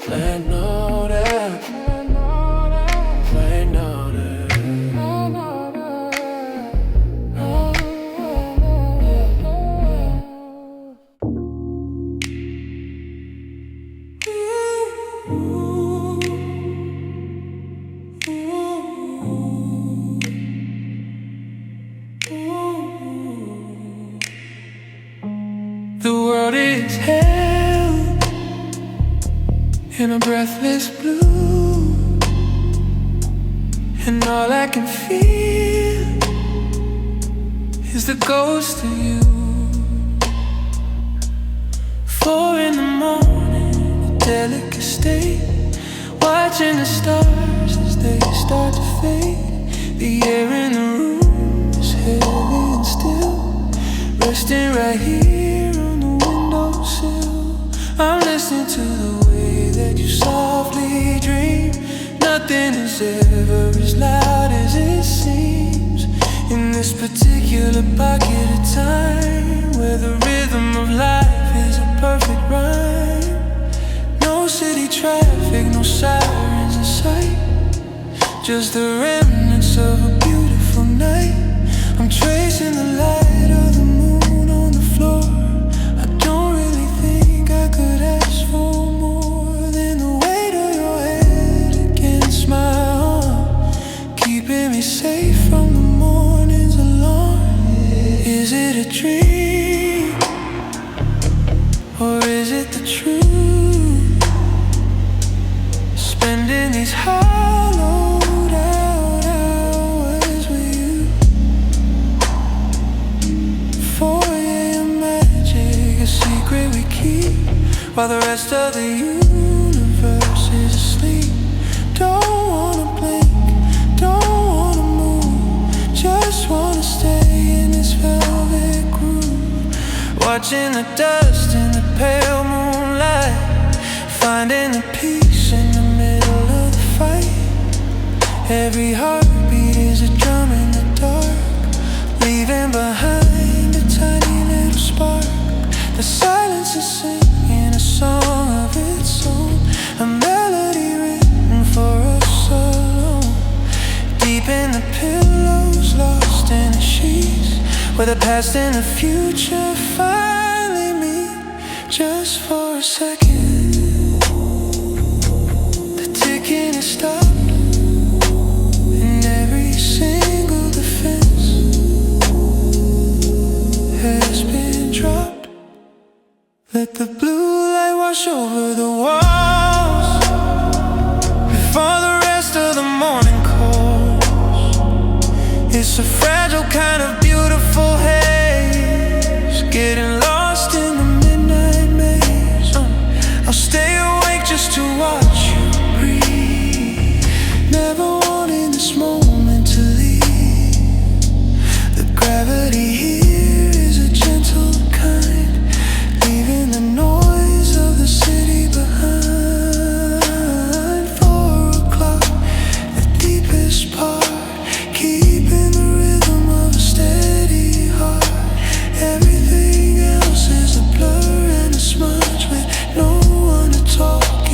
Speaker 2: They know that, they know that.
Speaker 1: The world is held in a breathless blue, and all I can feel is the ghost of you. 4 in the morning, a delicate state, watching the stars as they start to fade. The air in the room is heavy and still, resting right here on the windowsill. I'm listening to the way that you softly dream. Nothing is ever as loud as it seems in this particular pocket of time, where the rhythm of life is a perfect rhyme. No city traffic, no sirens in sight, just the remnants of a beautiful night. I'm tracing the light of the moon on the floor. I don't really think I could ask for more than the weight of your head against my arm, keeping me safe from the morning's alarm. Is it a dream, or is it the truth? Spending these hollowed out hours with you. 4 a.m. magic, a secret we keep, while the rest of the universe is asleep. Don't wanna blink, don't wanna move, just wanna stay in this velvet groove, watching the dust in the pale moonlight, finding the peace in the middle of the fight. Every heartbeat is a drum in the dark, leaving behind a tiny little spark. The silence is singing a song of its own, a melody written for us alone. Deep in the pillows, lost in the sheets, where the past and the future finally meet, just for a second. The ticking has stopped, and every single defense has been dropped. Let the blue light wash over the walls before the rest of the morning calls. It's a fragile kind of beautiful haze, getting lost in the midnight maze. I'll stay awake just to watch you breathe, never wanting this moment to leave. The gravity here is a gentle kind, leaving the noise of the city behind. 4 o'clock, the deepest part, keeping the rhythm of a steady heart. Everything else is a blur and a smudge with no one to talk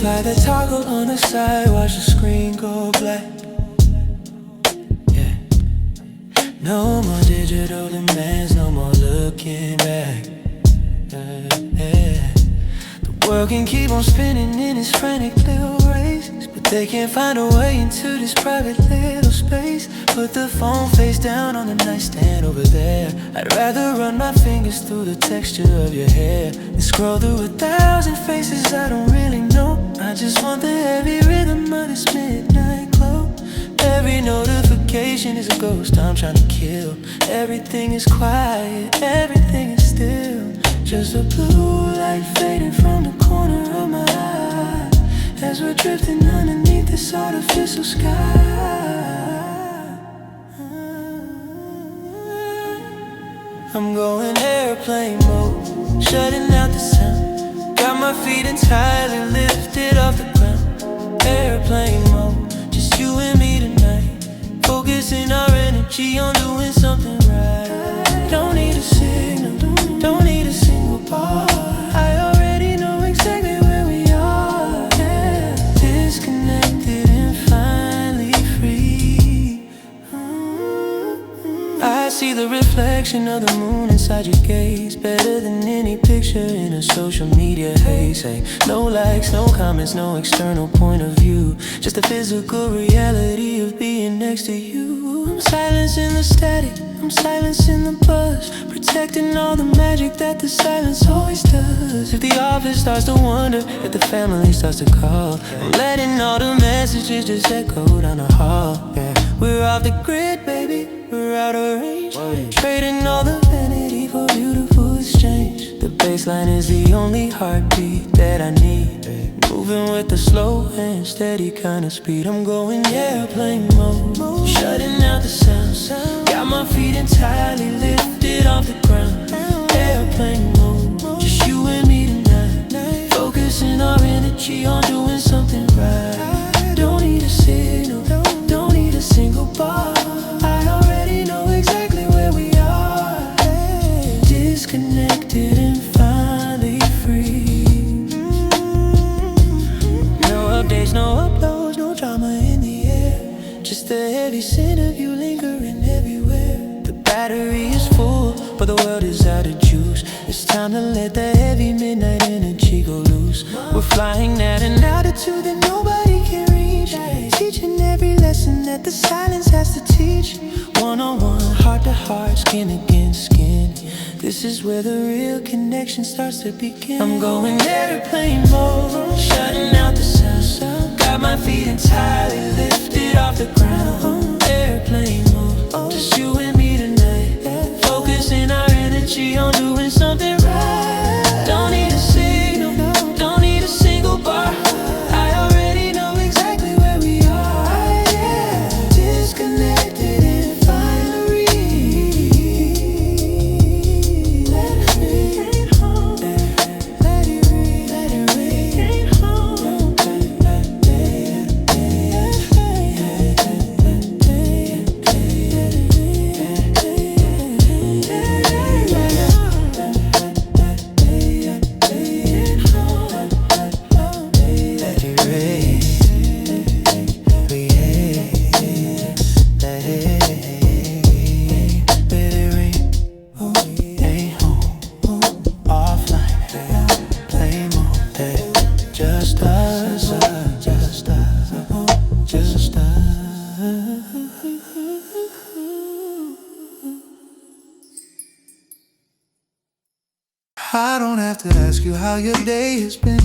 Speaker 1: Slide the toggle on the side, watch the screen go black. Yeah. No more digital demands, no more looking back. Yeah. The world can keep on spinning in its frantic little races, but they can't find a way into this private little space. Put the phone face down on the nightstand over there. I'd rather run my fingers through the texture of your hair than scroll through 1,000 faces I don't really know. I just want the heavy rhythm of this midnight glow. Every notification is a ghost I'm trying to kill. Everything is quiet, everything is still. Just a blue light fading from the corner of my eye as we're drifting underneath this artificial sky. I'm going airplane mode, shutting out the sound. Got my feet entirely lifted off the ground. Airplane mode, just you and me tonight. Focusing our energy on doing something right. Don't need a signal, don't need a single bar. I already know exactly where we are. Yeah. Disconnected and finally free. I see the reflection of the moon inside your gaze, better than any picture in a social media haze. Hey, no likes, no comments, no external point of view, just the physical reality of being next to you. I'm silencing the static, I'm silencing the buzz, protecting all the magic that the silence always does. If the office starts to wonder, if the family starts to call, I'm letting all the messages just echo down the hall. Yeah. We're off the grid, baby, we're out of range, trading all the vanity for beautiful exchange. The bassline is the only heartbeat that I need, moving with the slow and steady kind of speed. I'm going airplane mode, shutting out the sound. Got my feet entirely lifted off the ground. Airplane mode, just you and me tonight. Focusing our energy on doing something right. Don't need a signal, don't need a single bar. I already know exactly where we are. Disconnected and finally free. No updates, no uploads, no drama in the air. Just the heavy scent of you lingering everywhere. The battery is full, but the world is out of juice. It's time to let the heavy midnight energy go loose. We're flying at an altitude that nobody can reach, teaching every lesson that the silence has to teach. One-on-one, heart-to-heart, skin against skin. This is where the real connection starts to begin. I'm going airplane mode, shutting out the sound. Got my feet entirely lifted off the ground. Airplane mode, just you and me tonight. Focusing our energy on doing something right. Don't need a signal, don't need a single bar. I already know exactly where we are. Yeah. Disconnected and finally let it rain home. Let it rain, let it rain home. Just us, just us, just us.
Speaker 2: I don't have to ask you how your day has been.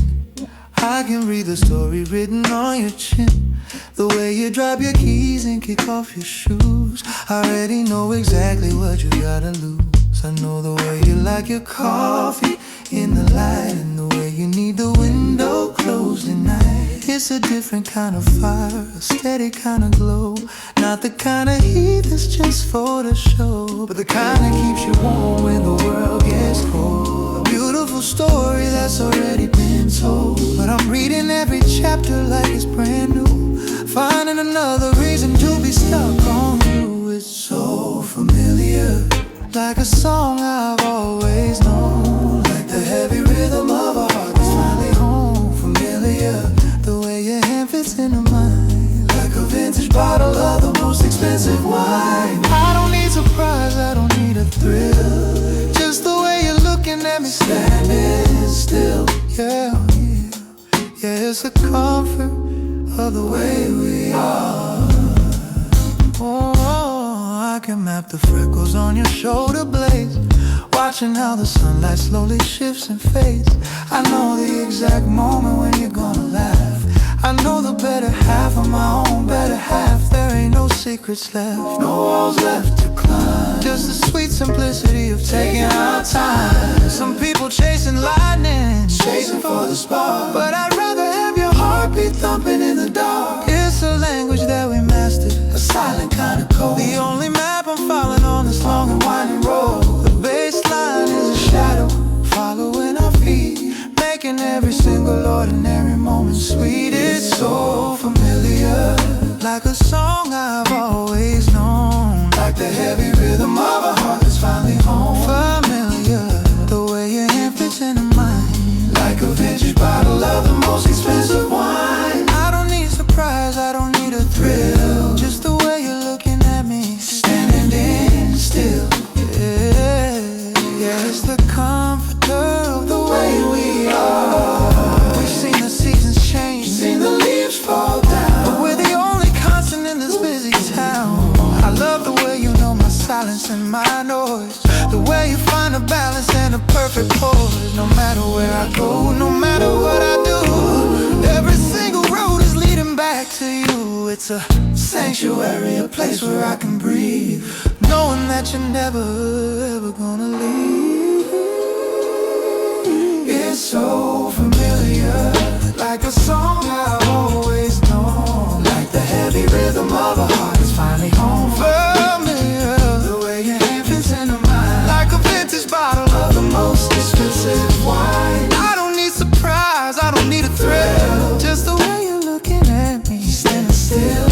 Speaker 2: I can read the story written on your chin. The way you drop your keys and kick off your shoes. I already know exactly what you gotta lose. I know the way you like your coffee in the light, and the way you need the window closed at night. It's a different kind of fire, a steady kind of glow. Not the kind of heat that's just for the show, but the kind that keeps you warm when the world gets cold. A beautiful story that's already been told, but I'm reading every chapter like it's brand new, finding another reason to be stuck on you. It's so familiar, like a song I've always known, like the heavy rhythm of a heart that's finally home. Familiar, at me standing still. Yeah, it's the comfort of the way we are. Oh, I can map the freckles on your shoulder blades, watching how the sunlight slowly shifts and fades. I know the exact moment when you're gonna laugh. I know the better half of my own better half. There ain't no secrets left, no walls left to climb. Just the sweet simplicity of taking our time. Some people chasing lightning, chasing for the spark, but I'd rather have your heartbeat thumping in the dark. It's a language that we mastered, a silent kind of code. The only map I'm following on this long and winding road. The baseline is a shadow following our feet, making every single ordinary moment sweet. It's so familiar, like a song I've always known, like the heavy rhythm of a heart that's finally home. Familiar, the way your hand fits into mine, like a vintage bottle of the most expensive wine. I don't need surprise, I don't need a thrill, just the way you're looking at me, standing still. Yeah, it's the comforter of the way we are. We've seen the seasons change, seen the leaves fall down, but we're the only constant in this busy town. I love the way you know my silence and my noise, the way you find a balance and a perfect poise. No matter where I go, no matter what I do, every single road is leading back to you. It's a sanctuary, a place where I can breathe, knowing that you're never, ever gonna leave. It's so familiar, like a song I've always known, like the heavy rhythm of a heart that's finally home. Familiar, the way your hand fits into mine, like a vintage bottle of the most expensive wine. I don't need surprise, I don't need a thrill, just the way you're looking at me, standing still.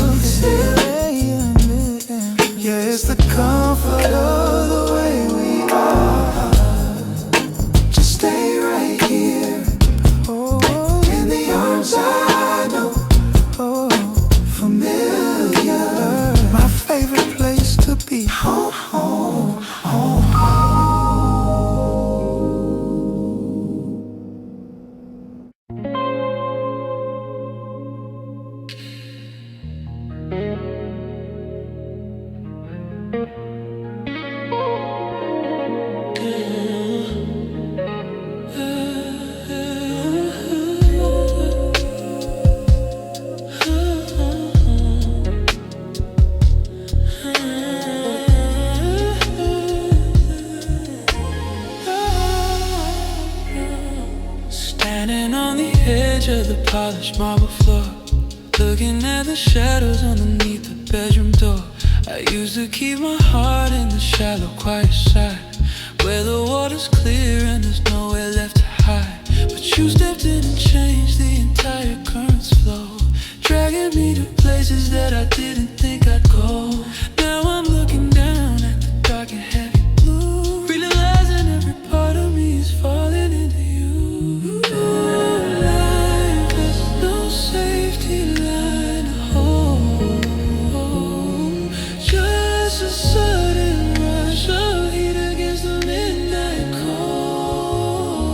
Speaker 2: Yeah, it's the comfort of the way we are. Just stay right here, in the arms I know, familiar. My favorite place to be, home, home, home, home.
Speaker 1: Standing on the edge of the polished marble floor, looking at the shadows underneath the bedroom door. I used to keep my heart in the shallow, quiet side, where the water's clear and there's nowhere left to hide. But you stepped in and changed the entire current's flow, dragging me to places that I didn't think I'd go. Now I'm looking down at the dark and heavy blue, realizing every part of me is falling into you. Life has no safety line to hold, just a sudden rush of heat against the midnight cold.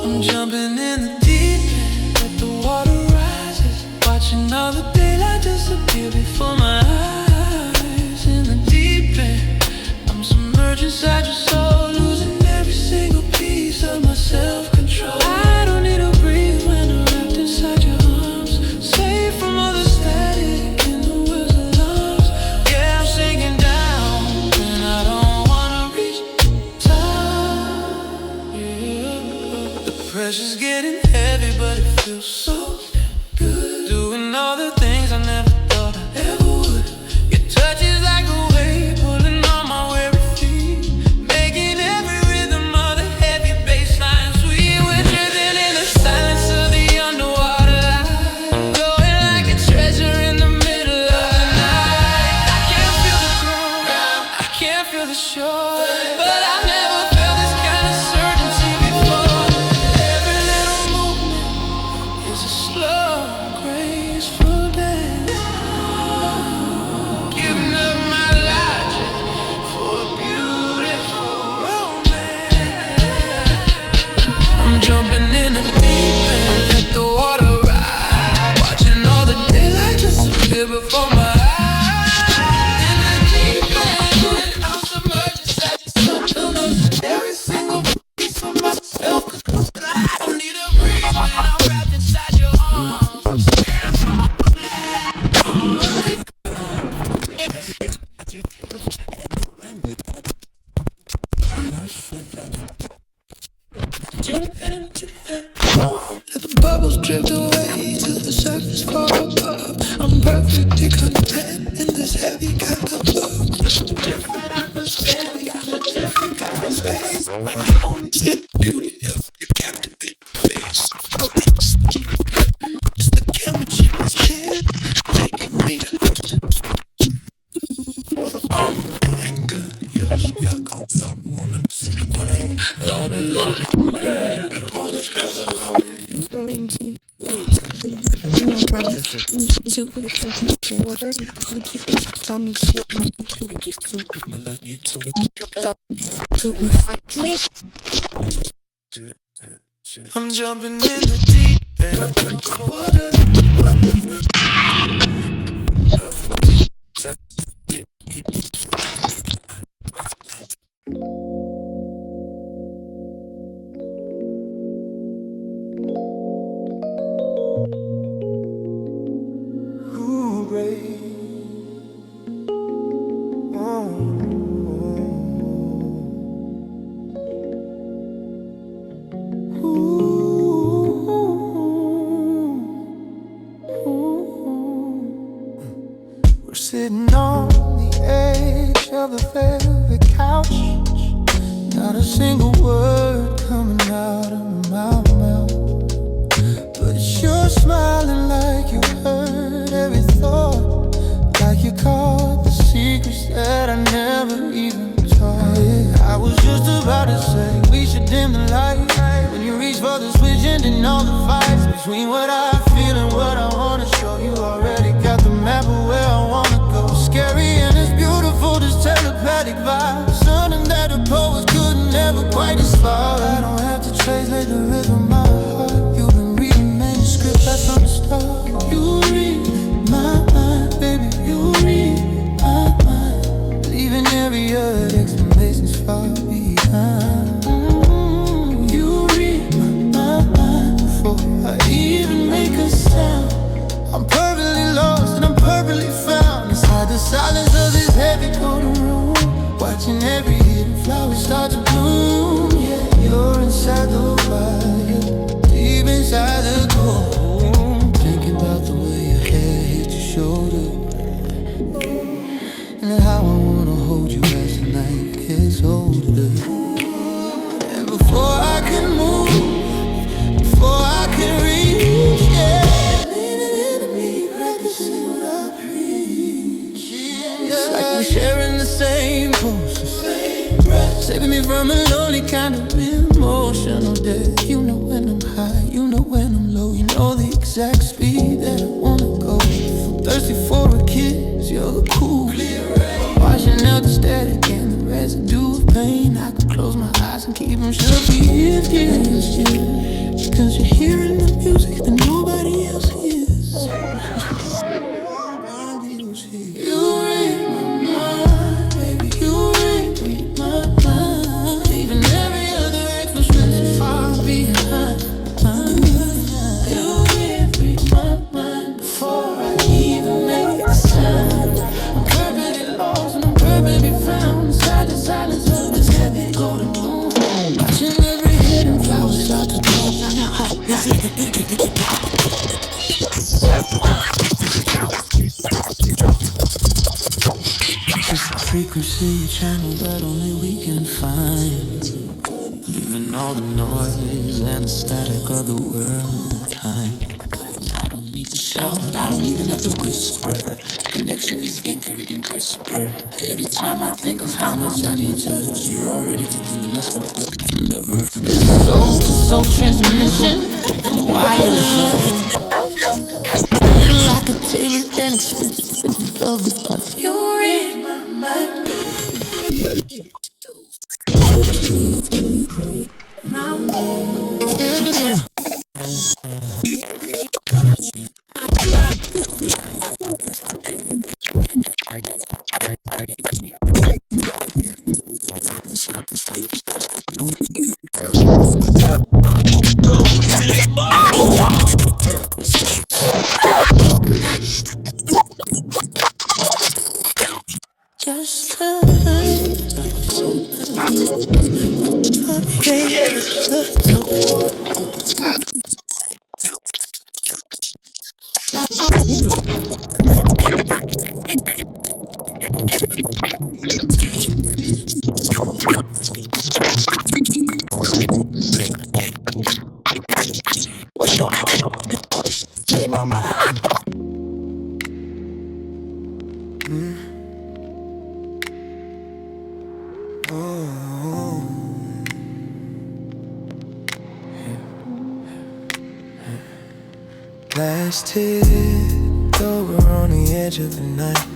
Speaker 1: I'm jumping in the deep end, let the water rises, watching all the daylight disappear before my eyes. In the deep end, I'm submerged inside your soul, losing every single piece of my self-control. I don't need to breathe when I'm wrapped inside your arms, safe from all the static in the world's alarms. Yeah, I'm sinking down and I don't wanna reach the top. Yeah. The pressure's getting heavy, but it feels so good, doing all the things I never thought I ever would. Your touch is like a wave pulling on my weary feet, making every rhythm of the heavy bassline sweet. We're drifting in the silence of the underwater light, glowing like a treasure in the middle of the night. I can't feel the ground, I can't feel the shore, but I've never felt this kind of certainty before. Every little movement is a slow, graceful dance.
Speaker 2: Let the bubbles drift away to the surface far above. I'm perfectly content in this heavy kind of love. Different atmosphere, we got a different kind of space. The only beauty of your captivating face. It's the chemistry that's shared, taking me to anger. Yes, you're gonna feel woman. All the love, all the stress of I'm jumping in the deep end of the water. Ooh, babe. We're sitting on the edge of the velvet couch. Not a single word coming out of my mouth, but you're smiling like you heard every thought, like you caught the secrets that I never even taught. I was just about to say we should dim the light when you reach for the switch, ending all the fights between what I feel and what I wanna show. You already got the map of where I wanna go. Scary and it's beautiful, this telepathic vibe, something that the poets couldn't ever quite describe. I don't have to translate the rhythm of my heart. You've been reading manuscript right from the start. You read my mind, baby, you read my mind, leaving every other explanation's far behind. You read my mind before I even make a sound. I'm perfectly lost and I'm perfectly found inside the silence of this heavy golden room, watching every hidden flower start to bloom. Yeah, you're inside the fire, deep inside the cold. Thinking about the way your hair hit your shoulder, and how I wanna hold you as the night gets older. And before I can move, before I can reach, yeah, leaning into me, practicing what I preach. It's like we're sharing the same pulses, saving me from a lonely kind of emotional death. You know when I'm high, you know when I'm low, you know the exact speed that I wanna go. I'm thirsty for a kiss, you're the cool, washing out the static and the residue of pain. I could close my eyes and keep them shut. Yes, yes, yes, cause you're hearing the music that nobody else hears. You read my mind, baby, you read my mind, leaving every other expression far behind. You read my mind before I even make a sound. I'm perfectly lost and I'm perfectly found inside the silence of this heavy golden moon, watching every hidden flower start to blow. It's the frequency channel that only we can find, even all the noise and the static of the world and time. I don't need to shout, I don't even have to whisper. Connection is anchored in whisper. Every time I think of how much I need to, you're already thinking less of what you never. Soul to soul transmission, wireless. Like a tailored and expensive love with us. You read my mind. Just
Speaker 1: Last hit, though we're on the edge of the night.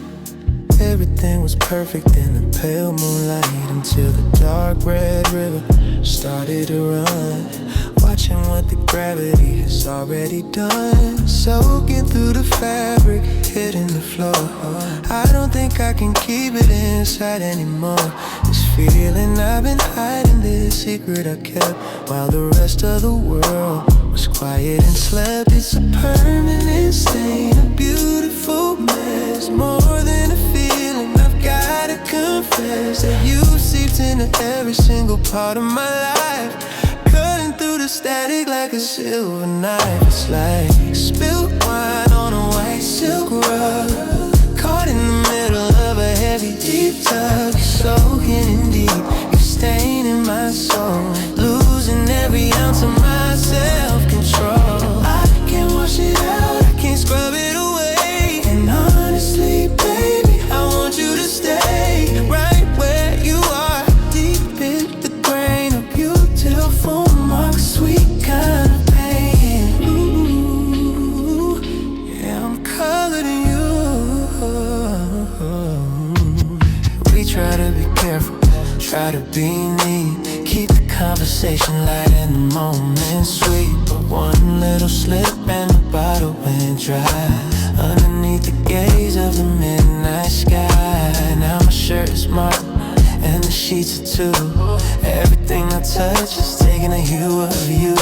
Speaker 1: Everything was perfect in the pale moonlight until the dark red river started to run. Watching what the gravity has already done. Soaking through the fabric, hitting the floor. I don't think I can keep it inside anymore. This feeling I've been hiding, this secret I kept while the rest of the world was quiet and slept. It's a permanent stain, a beautiful mess. More than a feeling, I've gotta confess that you seeped into every single part of my life, cutting through the static like a silver knife. It's like spilled wine on a white silk rug, caught in the middle of a heavy deep tug. Soaking in deep, you're staining my soul, losing every ounce of my self-control. I can't wash it out, I can't scrub it away. And honestly, baby, I want you to stay right where you are, deep in the grain of beautiful marks, sweet kind of pain. Ooh, yeah, I'm colored in you. We try to be careful, try to be neat, keep the conversation light and the moment sweet. But one little slip and the bottle went dry underneath the gaze of the midnight sky. Now my shirt is marked and the sheets are too. Everything I touch is taking a hue of you.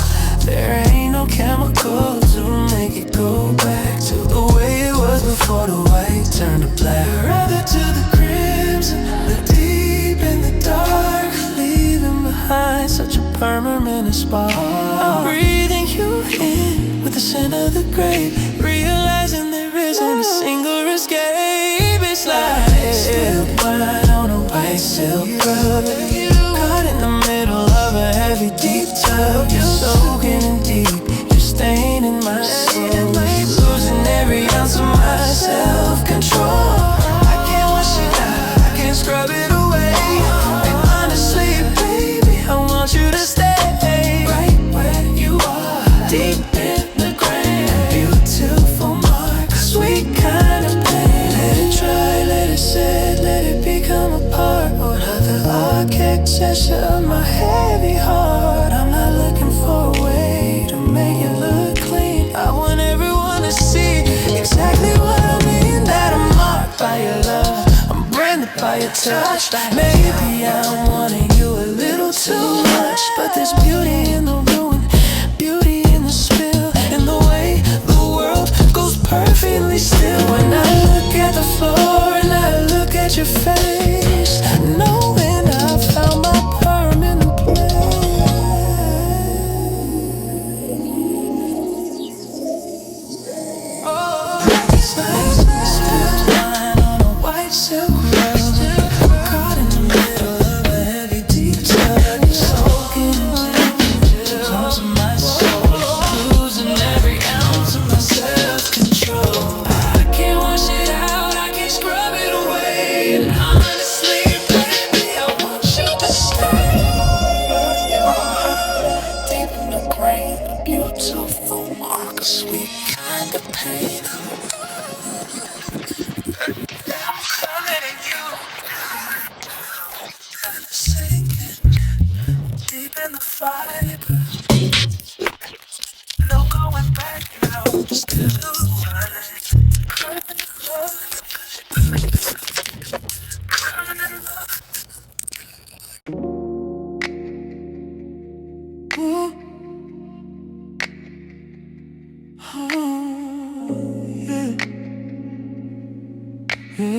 Speaker 1: There ain't no chemical to make it go back to the way it was before the white turned to black. Rather to the crimson, the deep and the dark, leaving behind such a permanent spark. I'm breathing you in with the scent of the grave, realizing there isn't a single escape. It's like spilled wine on a white silk rug, caught in the middle of a heavy deep tub. You're soaking in deep, you're staining my soul, losing every ounce of my self-control. I can't wash it out, I can't scrub it away. And honestly, baby, I want you to stay right where you are, deep in the grain, beautiful mark, sweet kind of pain. Let it dry, let it set, let it become a part of the architecture of my heavy heart. I'm not looking for a way to make it look clean. I want everyone to see exactly what I mean, that I'm marked by your love, I'm branded by your touch. Maybe I'm wanting you a little too much, but there's beauty in the ruin, beauty in the spill, in the way the world goes perfectly still. When I look at the floor and I look at your face, knowing I found my permanent place. Oh, it's like spilled wine on a white silk rug, caught in the middle of a heavy deep tub. Soaking in close to my soul, losing every ounce of my self-control. I can't wash it out, I can't scrub it away. And honestly, baby, I want you to stay deep in the grain, a beautiful mark, a sweet kind of pain. I'm colored in you, sinking deep in the fiber. No going back now, still crying love. Ooh. Oh, yeah. Yeah,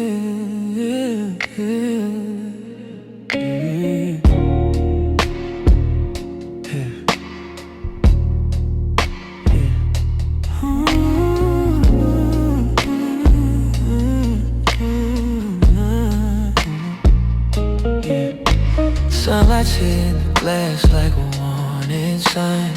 Speaker 1: yeah, yeah. sign,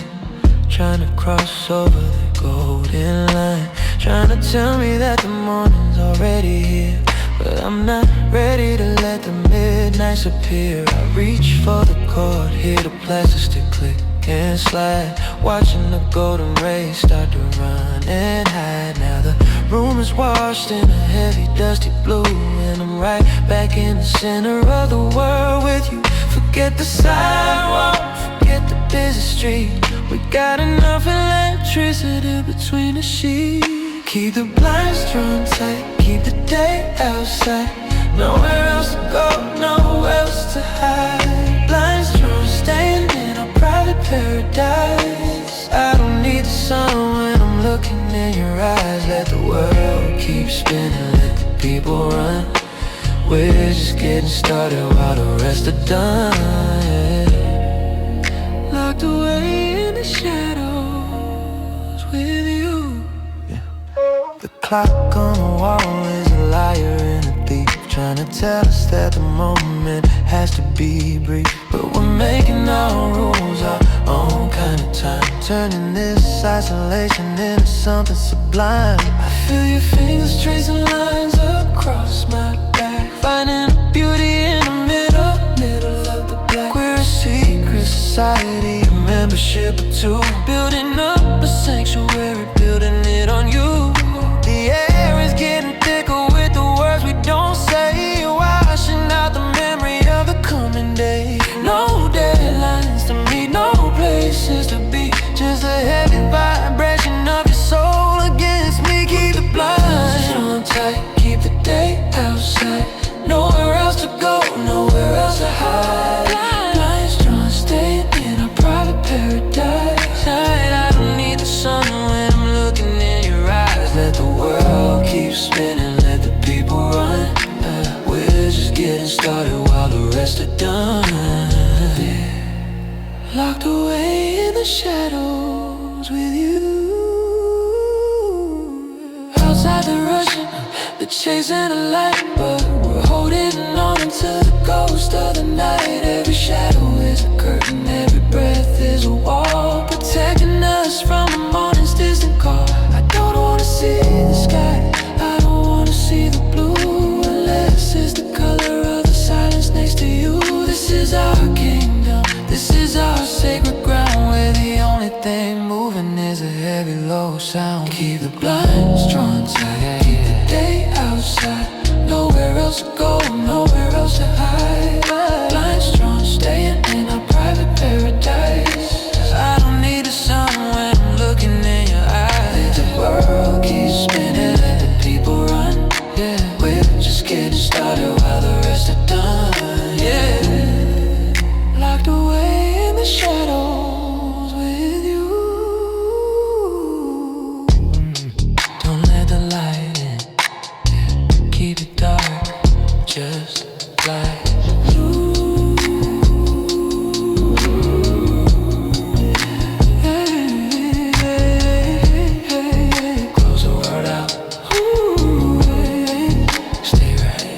Speaker 1: trying to cross over the golden line, trying to tell me that the morning's already here. But I'm not ready to let the midnights appear. I reach for the cord, hear the plastic click and slide, watching the golden rays start to run and hide. Now the room is washed in a heavy dusty blue, and I'm right back in the center of the world with you. Forget the sidewalk, forget the busy street. We got enough electricity between the sheets. Keep the blinds drawn tight, keep the day outside. Nowhere else to go, nowhere else to hide. Blinds drawn, staying in our private paradise. I don't need the sun when I'm looking in your eyes. Let the world keep spinning, let the people run. We're just getting started while the rest are done. Locked away in the shadows with you. The clock on the wall is a liar and a thief, trying to tell us that the moment has to be brief. But we're making our rules our own kind of time, turning this isolation into something sublime. I feel your fingers tracing lines across my back, finding beauty in the middle of the black. We're a secret society, a membership or two, building up a sanctuary, building it on you. The air is getting thicker with the words we don't say, washing out the memory of the coming day. No deadlines to meet, no places to be, just a heavy vibration of your soul against me. Keep the blinds on tight, keep the day outside. Nowhere else to go, nowhere else to hide. Blinds drawn, staying in our private paradise. I don't need the sun when I'm looking in your eyes. Let the world keep spinning, let the people run. We're just getting started while the rest are done. Locked away in the shadows with you. Outside they're rushing, they're chasing a light, but we're holding on until the ghost of the night. Every shadow is a curtain, every breath is a wall, protecting us from the morning's distant call. I don't wanna see the sky, I don't wanna see the blue, unless it's the color of the silence next to you. This is our kingdom, this is our sacred ground, where the only thing moving is a heavy low sound. Keep the blinds drawn tight, keep the day outside. Nowhere else to go, nowhere else to hide. Blinds drawn, staying in our private paradise. I don't need the sun when I'm looking in your eyes. The world keeps spinning, let the people run. Yeah, we're just getting started while the rest are done. Yeah, locked away in the shadows with you. Don't let the light in, yeah, keep it dark, just like you. Close the word out. Stay right here.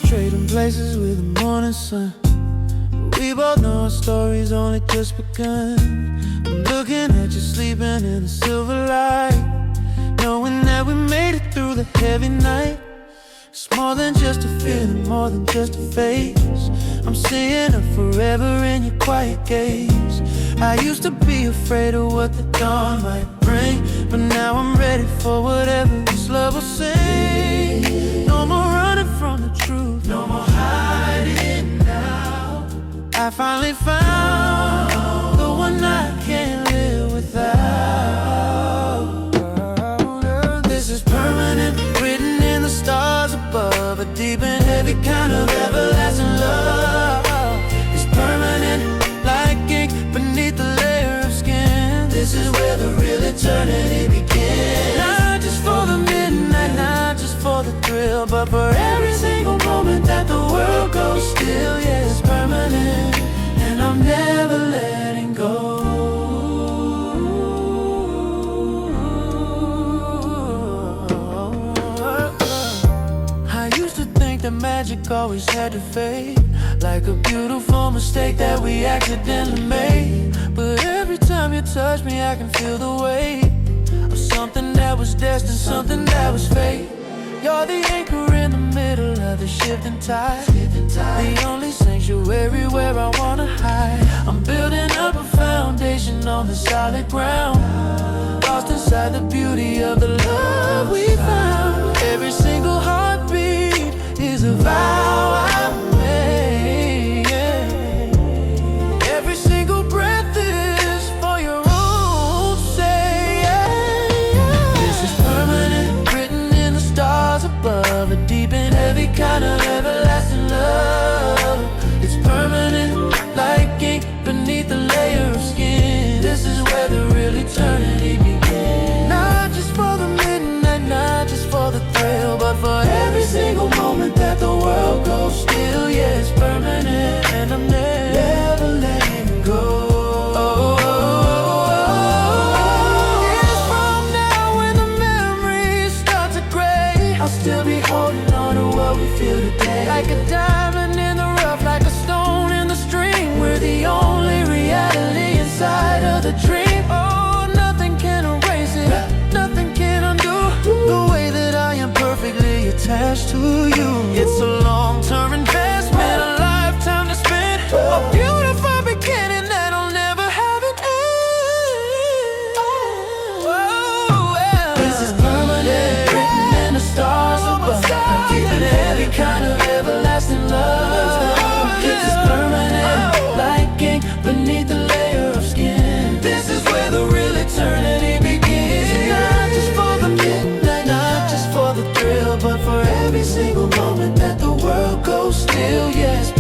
Speaker 1: Trading places with the morning sun. We both know our story's only just begun. I'm looking at you sleeping in the silver light, knowing that we made it through the heavy night. It's more than just a feeling, more than just a phase. I'm seeing her forever in your quiet gaze. I used to be afraid of what the dawn might bring, but now I'm ready for whatever this love will sing. No more running from the truth, no more hiding now. I finally found the one I can't live without. This is permanent.
Speaker 2: But for every single moment that the world goes still, yeah, it's permanent, and I'm never letting go. I used to think that magic always had to fade, like a beautiful mistake that we accidentally made. But every time you touch me, I can feel the weight of something that was destined, something that was fate. You're the anchor in the middle of the shifting tide, the only sanctuary where I wanna hide. I'm building up a foundation on the solid ground, lost inside the beauty of the love we found. Every single heartbeat is a vow I made, yeah. Every single breath is for your own sake, yeah. This is permanent, written in the stars above, a deep and heavy kind of everlasting love. It's permanent, like ink beneath a layer of skin. This is where the real eternity begins. Not just for the midnight, not just for the thrill, but for every single moment that the world goes still, yeah, it's permanent, and I'm never letting go. Years from now, when the memories start to gray, I'll still be holding on to what we feel today. Like a diamond in the rough, like a stone in the stream, we're the only reality inside of the dream. Oh, nothing can erase it, nothing can undo the way that I am perfectly attached to you. It's a long-term investment, a lifetime to spend, a beautiful beginning that'll never have an end. Oh, yeah. This is permanent, written in the stars above, a deep and heavy kind of everlasting love. This is permanent, like ink beneath the layer of skin. This is where the real eternity begins. Not just for the midnight, not just for the thrill, but for every single moment that the world goes still, yes.